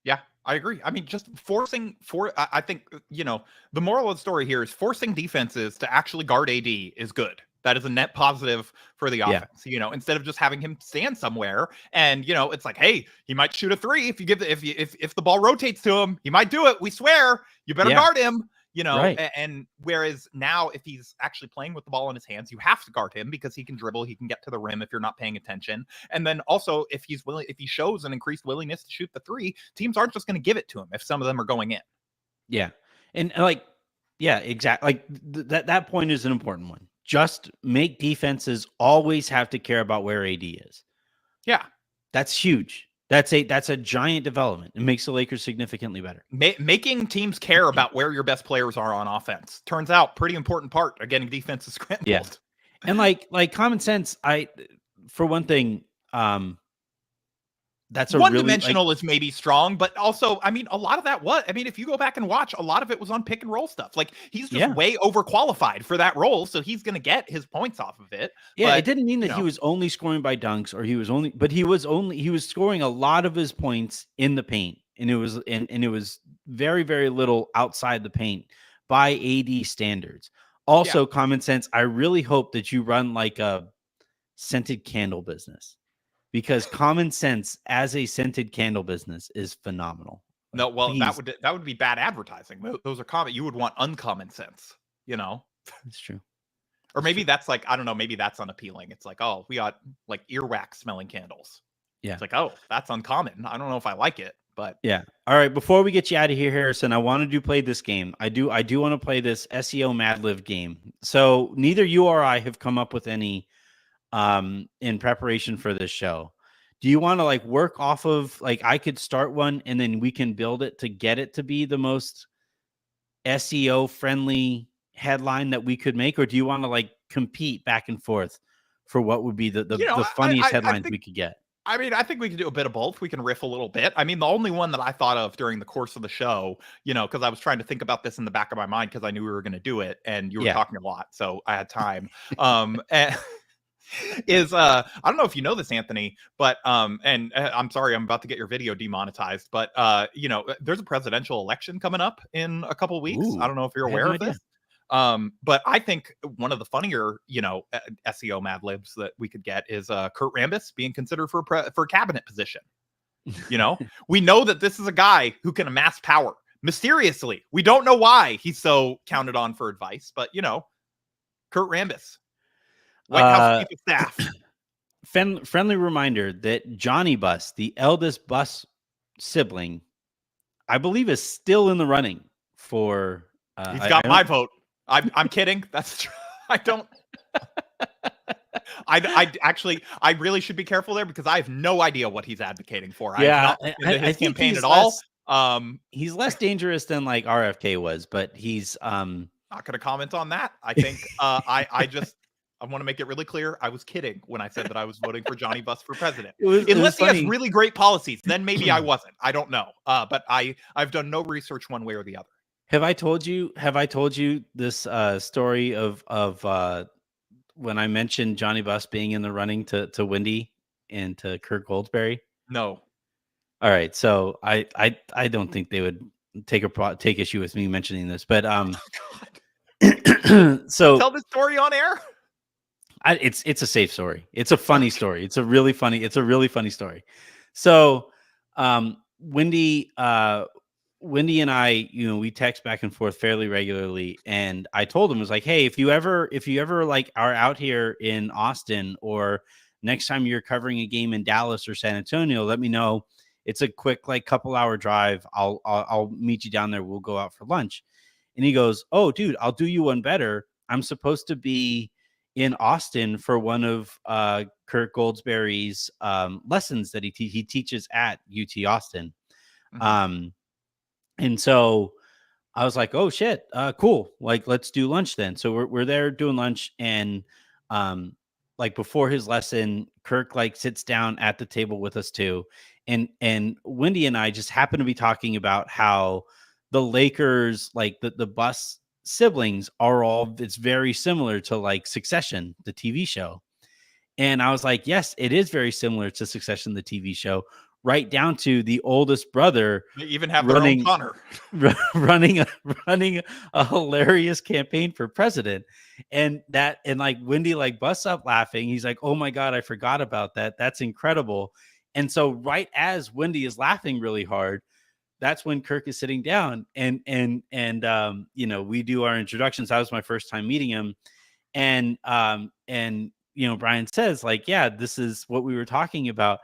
S2: Yeah, I agree. I mean, just I think, the moral of the story here is forcing defenses to actually guard AD is good. That is a net positive for the offense, instead of just having him stand somewhere and, it's like, hey, he might shoot a 3. If you give if the ball rotates to him, he might do it. We swear you better guard him.
S1: Right.
S2: And whereas now, if he's actually playing with the ball in his hands, you have to guard him because he can dribble, he can get to the rim if you're not paying attention. And then also, if he shows an increased willingness to shoot the 3, teams aren't just going to give it to him if some of them are going in.
S1: Yeah. And like, yeah, exactly. Like that point is an important one. Just make defenses always have to care about where AD is.
S2: Yeah.
S1: That's huge. That's a giant development. It makes the Lakers significantly better.
S2: Making teams care about where your best players are on offense turns out pretty important part of getting defenses scrambled.
S1: Yeah. And like common sense, for one thing, that's a
S2: one-dimensional is maybe strong, but also, I mean, a lot of that if you go back and watch, a lot of it was on pick and roll stuff. Like he's just way overqualified for that role, so he's going to get his points off of it.
S1: Yeah,
S2: but,
S1: it didn't mean that he was only scoring by dunks, or he was scoring a lot of his points in the paint, and it was very, very little outside the paint by AD standards. Also, common sense. I really hope that you run like a scented candle business, because common sense as a scented candle business is phenomenal.
S2: No, well, that would be bad advertising. Those are common. You would want uncommon sense,
S1: It's true.
S2: Or maybe that's like, I don't know, maybe that's unappealing. It's like, oh, we got like earwax smelling candles.
S1: Yeah.
S2: It's like, oh, that's uncommon. I don't know if I like it, but
S1: yeah. All right. Before we get you out of here, Harrison, I wanted to play this game. I do want to play this SEO Madlib game. So neither you or I have come up with any in preparation for this show. Do you want to like work off of, like, I could start one and then we can build it to get it to be the most SEO friendly headline that we could make, or do you want to like compete back and forth for what would be the funniest
S2: I
S1: headlines
S2: think
S1: we could get?
S2: I mean, I think we can do a bit of both. We can riff a little bit. I mean, the only one that I thought of during the course of the show, because I was trying to think about this in the back of my mind because I knew we were going to do it, and you were
S1: Yeah.
S2: talking a lot, so I had time. And I don't know if you know this, Anthony, but I'm sorry, I'm about to get your video demonetized, but there's a presidential election coming up in a couple weeks. I don't know if you're
S1: I had
S2: aware
S1: no
S2: of
S1: idea.
S2: this. But I think one of the funnier, SEO Madlibs that we could get is Kurt Rambis being considered for a cabinet position. We know that this is a guy who can amass power mysteriously. We don't know why he's so counted on for advice, but Kurt Rambis, White House Chief of Staff.
S1: Friendly reminder that Johnny Bus, the eldest Bus sibling, I believe is still in the running for.
S2: He's got my vote. I'm kidding. That's true. I don't. I actually, I really should be careful there because I have no idea what he's advocating for. I have not looked into his campaign at all.
S1: He's less dangerous than like RFK was, but he's
S2: not going to comment on that. I think I want to make it really clear. I was kidding when I said that I was voting for Johnny Bus for president. Unless he has really great policies, then maybe I wasn't. I don't know. But I've done no research one way or the other.
S1: Have I told you this story of when I mentioned Johnny Bus being in the running to Wendy and to Kirk Goldsberry?
S2: No.
S1: All right, so I don't think they would take issue with me mentioning this, but so
S2: tell the story on air.
S1: It's a safe story. It's a funny story. It's a really funny story. So Wendy and I, we text back and forth fairly regularly. And I told him, I was like, hey, if you ever like are out here in Austin, or next time you're covering a game in Dallas or San Antonio, let me know. It's a quick, like, couple hour drive. I'll meet you down there. We'll go out for lunch. And he goes, oh, dude, I'll do you one better. I'm supposed to be in Austin for one of Kurt Goldsberry's lessons that he teaches at UT Austin. Mm-hmm. And so I was like, oh shit, cool. Like, let's do lunch then. So we're there doing lunch, and like before his lesson, Kirk like sits down at the table with us too. And Wendy and I just happen to be talking about how the Lakers, like the Bus siblings, it's very similar to like Succession, the TV show. And I was like, yes, it is very similar to Succession, the TV show, right down to the oldest brother.
S2: They even have their own Connor
S1: running a hilarious campaign for president. And like Wendy like busts up laughing. He's like, oh my God, I forgot about that. That's incredible. And so right as Wendy is laughing really hard, that's when Kirk is sitting down, and we do our introductions. That was my first time meeting him. And Brian says, like, yeah, this is what we were talking about.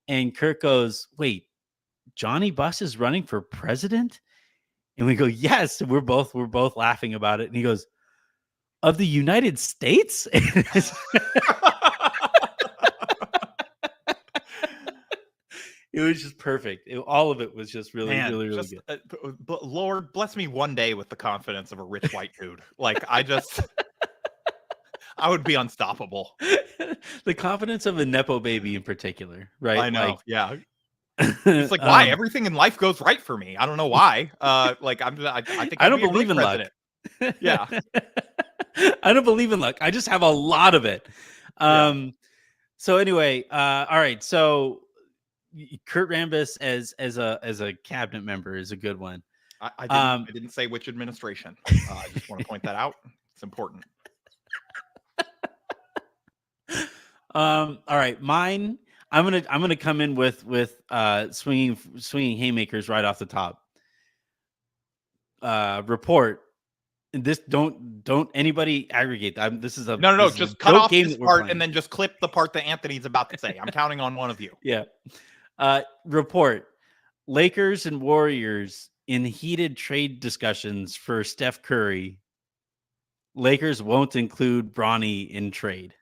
S1: And Kirk goes, wait, Johnny Bus is running for president? And we go, yes. We're both laughing about it. And he goes, of the United States? It was just perfect. All of it was just really good.
S2: But Lord bless me one day with the confidence of a rich white dude. Like, I would be unstoppable.
S1: The confidence of a Nepo baby in particular, right?
S2: I know. Like, yeah. It's like, why? Everything in life goes right for me. I don't know why. I think
S1: I don't believe in luck.
S2: Yeah.
S1: I don't believe in luck. I just have a lot of it. So anyway, all right. So Kurt Rambis as a cabinet member is a good one.
S2: I didn't say which administration. I just want to point that out. It's important.
S1: All right, mine. I'm gonna come in with swinging haymakers right off the top. Report. This don't anybody aggregate. This is a
S2: no. Just cut off this part and then just clip the part that Anthony's about to say. I'm counting on one of you.
S1: Yeah. Report. Lakers and Warriors in heated trade discussions for Steph Curry. Lakers won't include Bronny in trade.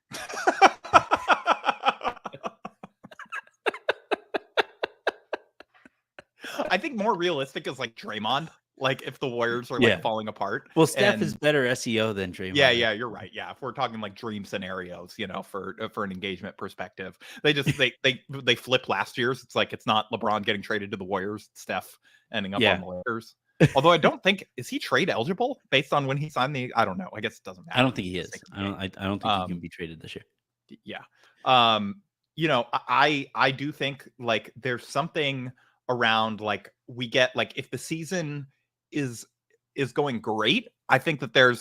S2: I think more realistic is like Draymond. Like if the Warriors are like falling apart.
S1: Well, Steph is
S2: And
S1: better SEO than Draymond.
S2: yeah, you're right. Yeah, if we're talking like dream scenarios, for an engagement perspective, they just they flip last year's. It's like it's not LeBron getting traded to the Warriors, it's Steph ending up on the Lakers. Although I don't think is he trade eligible based on when he signed the. I don't know. I guess it doesn't matter.
S1: I don't think he is. I don't think he can be traded this year.
S2: Yeah. I do think like there's something around like we get like if the season is going great, I think that there's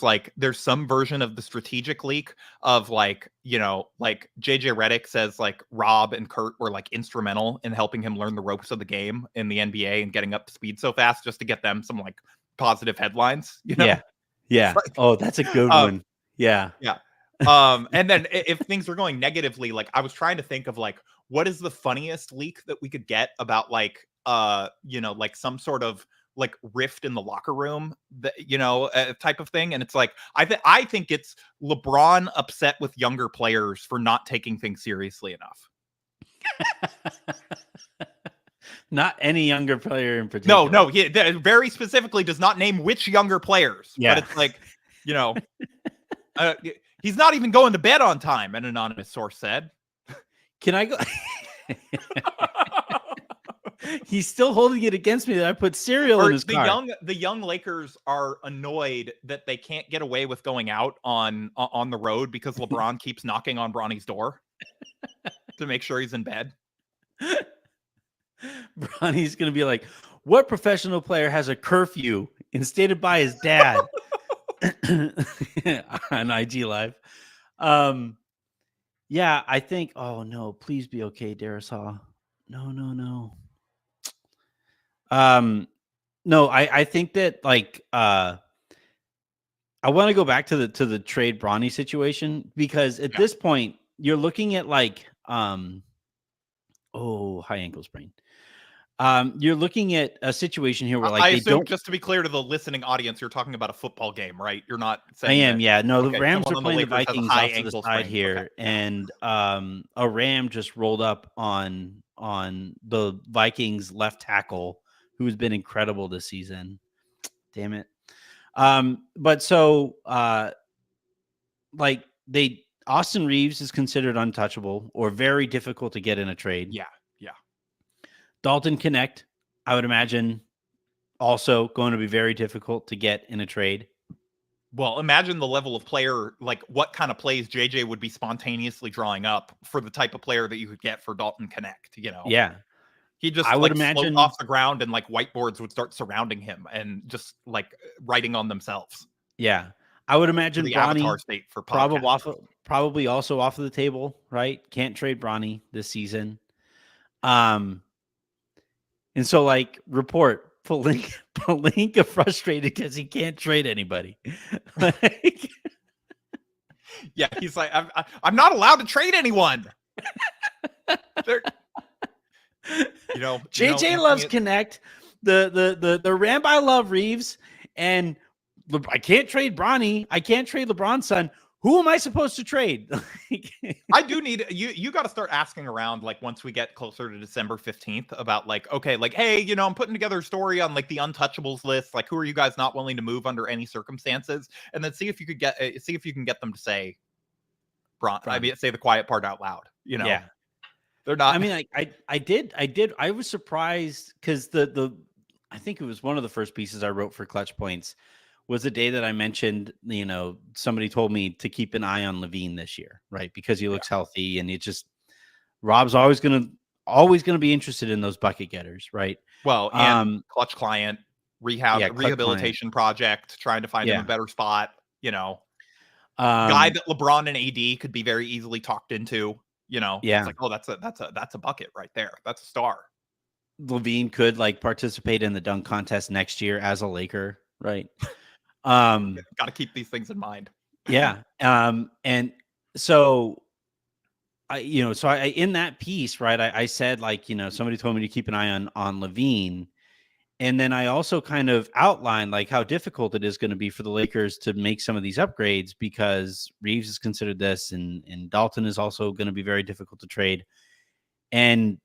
S2: some version of the strategic leak of like JJ Redick says like Rob and Kurt were like instrumental in helping him learn the ropes of the game in the NBA and getting up to speed so fast just to get them some like positive headlines,
S1: Yeah. Like, oh, that's a good one. Yeah.
S2: Yeah. And then if things are going negatively, like I was trying to think of like what is the funniest leak that we could get about like like some sort of like rift in the locker room that type of thing. And it's like I think it's LeBron upset with younger players for not taking things seriously enough.
S1: Not any younger player in particular.
S2: No, he very specifically does not name which younger players.
S1: Yeah.
S2: But it's like, he's not even going to bed on time, an anonymous source said.
S1: Can I go? He's still holding it against me that I put cereal in his car.
S2: The young Lakers are annoyed that they can't get away with going out on the road because LeBron keeps knocking on Bronny's door to make sure he's in bed.
S1: Bronny's going to be like, what professional player has a curfew instated by his dad on IG Live? Yeah, I think, oh no, please be okay, Darisaw. No. No, I think that like I want to go back to the trade Bronny situation because at this point you're looking at like high ankle sprain. You're looking at a situation here where like
S2: I assume, just to be clear to the listening audience, you're talking about a football game, right? You're not saying
S1: I am, yeah. No,
S2: okay,
S1: the Rams are playing the Vikings off to the side
S2: sprain
S1: here,
S2: okay.
S1: And a Ram just rolled up on the Vikings left tackle, who's been incredible this season. Damn it. But so Austin Reeves is considered untouchable or very difficult to get in a trade.
S2: Yeah.
S1: Dalton Connect, I would imagine, also going to be very difficult to get in a trade.
S2: Well, imagine the level of player, like what kind of plays JJ would be spontaneously drawing up for the type of player that you could get for Dalton Connect,
S1: Yeah.
S2: He just
S1: I would imagine
S2: float off the ground and like whiteboards would start surrounding him and just like writing on themselves.
S1: Yeah. I would imagine
S2: the
S1: Bronny
S2: avatar state for
S1: probably also off of the table, right? Can't trade Bronny this season. And so like report Pelinka frustrated because he can't trade anybody.
S2: Yeah, he's like, I'm not allowed to trade anyone.
S1: JJ loves Connect. The Rambi love Reeves, and I can't trade Bronny. I can't trade LeBron's son. Who am I supposed to trade?
S2: I do need you got to start asking around like once we get closer to December 15th about like, okay, like, hey, I'm putting together a story on like the untouchables list. Like, who are you guys not willing to move under any circumstances? And then see if you can get them to say I mean, say the quiet part out loud,
S1: Yeah.
S2: They're not.
S1: I mean, I was surprised because I think it was one of the first pieces I wrote for Clutch Points was the day that I mentioned, somebody told me to keep an eye on Levine this year, right? Because he looks healthy and Rob's always going to be interested in those bucket getters, right?
S2: Well, and Clutch client rehabilitation project, trying to find him a better spot, guy that LeBron and AD could be very easily talked into, it's like, oh, that's a bucket right there. That's a star.
S1: Levine could like participate in the dunk contest next year as a Laker, right? Got
S2: to keep these things in mind.
S1: Yeah. And so I in that piece, right, I said like, somebody told me to keep an eye on Levine. And then I also kind of outlined like how difficult it is going to be for the Lakers to make some of these upgrades because Reeves is considered this and Dalton is also going to be very difficult to trade. And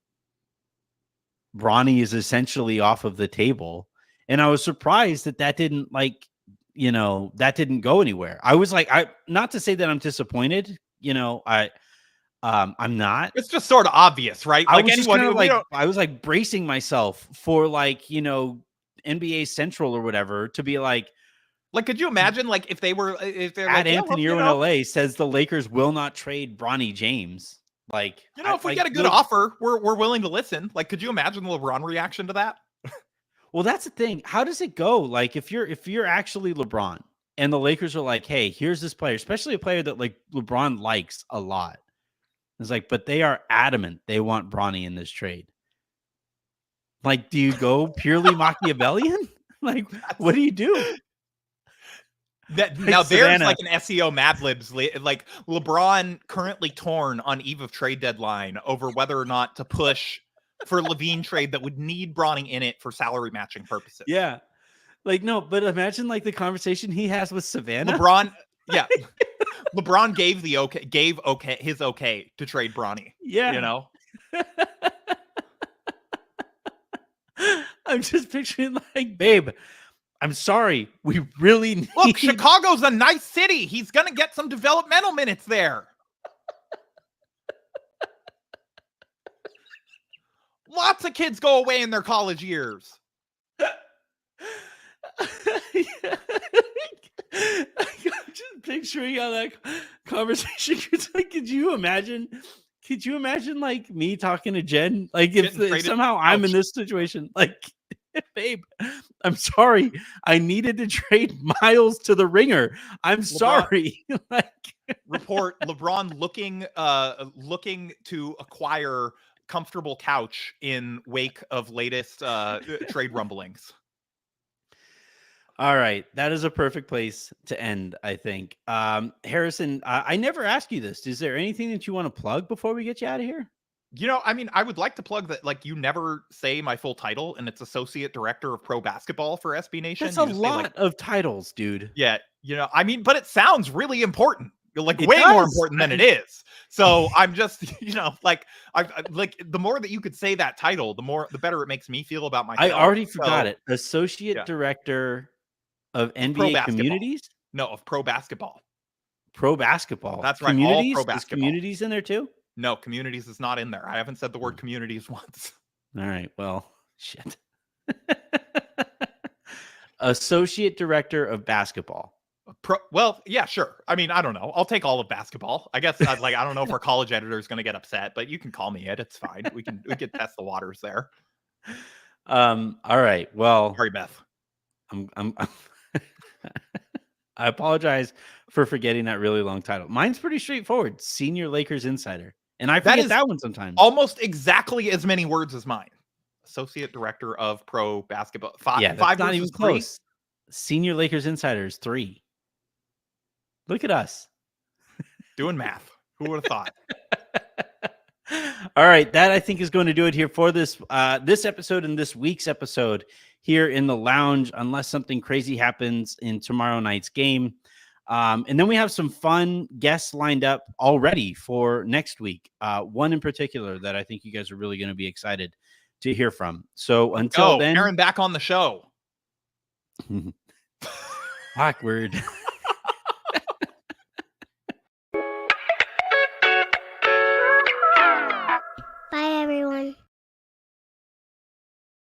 S1: Bronny is essentially off of the table. And I was surprised that didn't that didn't go anywhere. I was like, not to say that I'm disappointed, I'm not.
S2: It's just sort of obvious, right?
S1: I
S2: Like
S1: was just
S2: anyone
S1: kind of
S2: we
S1: like,
S2: don't
S1: I was like bracing myself for NBA Central or whatever to be like,
S2: like, could you imagine like if they're
S1: at
S2: like, yeah, well,
S1: Anthony Irwin LA says the Lakers will not trade Bronny James. Like,
S2: if we get a good offer, we're willing to listen. Like, could you imagine the LeBron reaction to that?
S1: well, that's the thing. How does it go? Like, if you're actually LeBron and the Lakers are like, hey, here's this player, especially a player that like LeBron likes a lot. It's like, but they are adamant they want Bronny in this trade. Like, do you go purely Machiavellian? Like, what do you do?
S2: Now there's
S1: Savannah.
S2: like an SEO Madlibs, like LeBron currently torn on eve of trade deadline over whether or not to push for Levine trade that would need Bronny in it for salary matching purposes.
S1: Yeah. Like, no, but imagine like the conversation he has with Savannah.
S2: LeBron, yeah. LeBron gave his okay to trade Bronny.
S1: Yeah. I'm just picturing like, babe, I'm sorry. We really need...
S2: Look, Chicago's a nice city. He's going to get some developmental minutes there. Lots of kids go away in their college years.
S1: I'm just picturing how that conversation like, could you imagine like me talking to Jen? Like if somehow I'm in this situation, like, babe, I'm sorry. I needed to trade Miles to the Ringer. I'm sorry. Like,
S2: report LeBron looking to acquire comfortable couch in wake of latest trade rumblings.
S1: All right, that is a perfect place to end, I think. Harrison, I never asked you this. Is there anything that you want to plug before we get you out of here?
S2: I mean, I would like to plug that, like, you never say my full title, and it's Associate Director of Pro Basketball for SB Nation.
S1: That's a lot of titles, dude.
S2: Yeah, I mean, but it sounds really important. Like, way more important than it is. So I'm just, like, I like the more that you could say that title, the better it makes me feel about myself.
S1: I already forgot it. Associate Director of NBA Communities?
S2: No, of Pro Basketball.
S1: Pro Basketball.
S2: That's right.
S1: Communities?
S2: All Pro Basketball.
S1: Is Communities in there too?
S2: No, Communities is not in there. I haven't said the word communities once.
S1: All right. Well, shit. Associate Director of Basketball.
S2: Well, yeah, sure. I mean, I don't know. I'll take all of basketball. I guess I don't know if our college editor is going to get upset, but you can call me it. It's fine. We can test the waters there.
S1: All right. Well,
S2: sorry, Beth.
S1: I apologize for forgetting that really long title. Mine's pretty straightforward. Senior Lakers Insider. And I forget that one sometimes.
S2: Almost exactly as many words as mine. Associate Director of Pro Basketball. Five
S1: not even close. Senior Lakers Insider is 3. Look at us.
S2: Doing math. Who would have thought?
S1: All right. That, I think, is going to do it here for this episode and this week's episode here in the lounge, unless something crazy happens in tomorrow night's game. And then we have some fun guests lined up already for next week. One in particular that I think you guys are really going to be excited to hear from. So until then,
S2: Aaron back on the show.
S1: Awkward.
S3: Bye, everyone.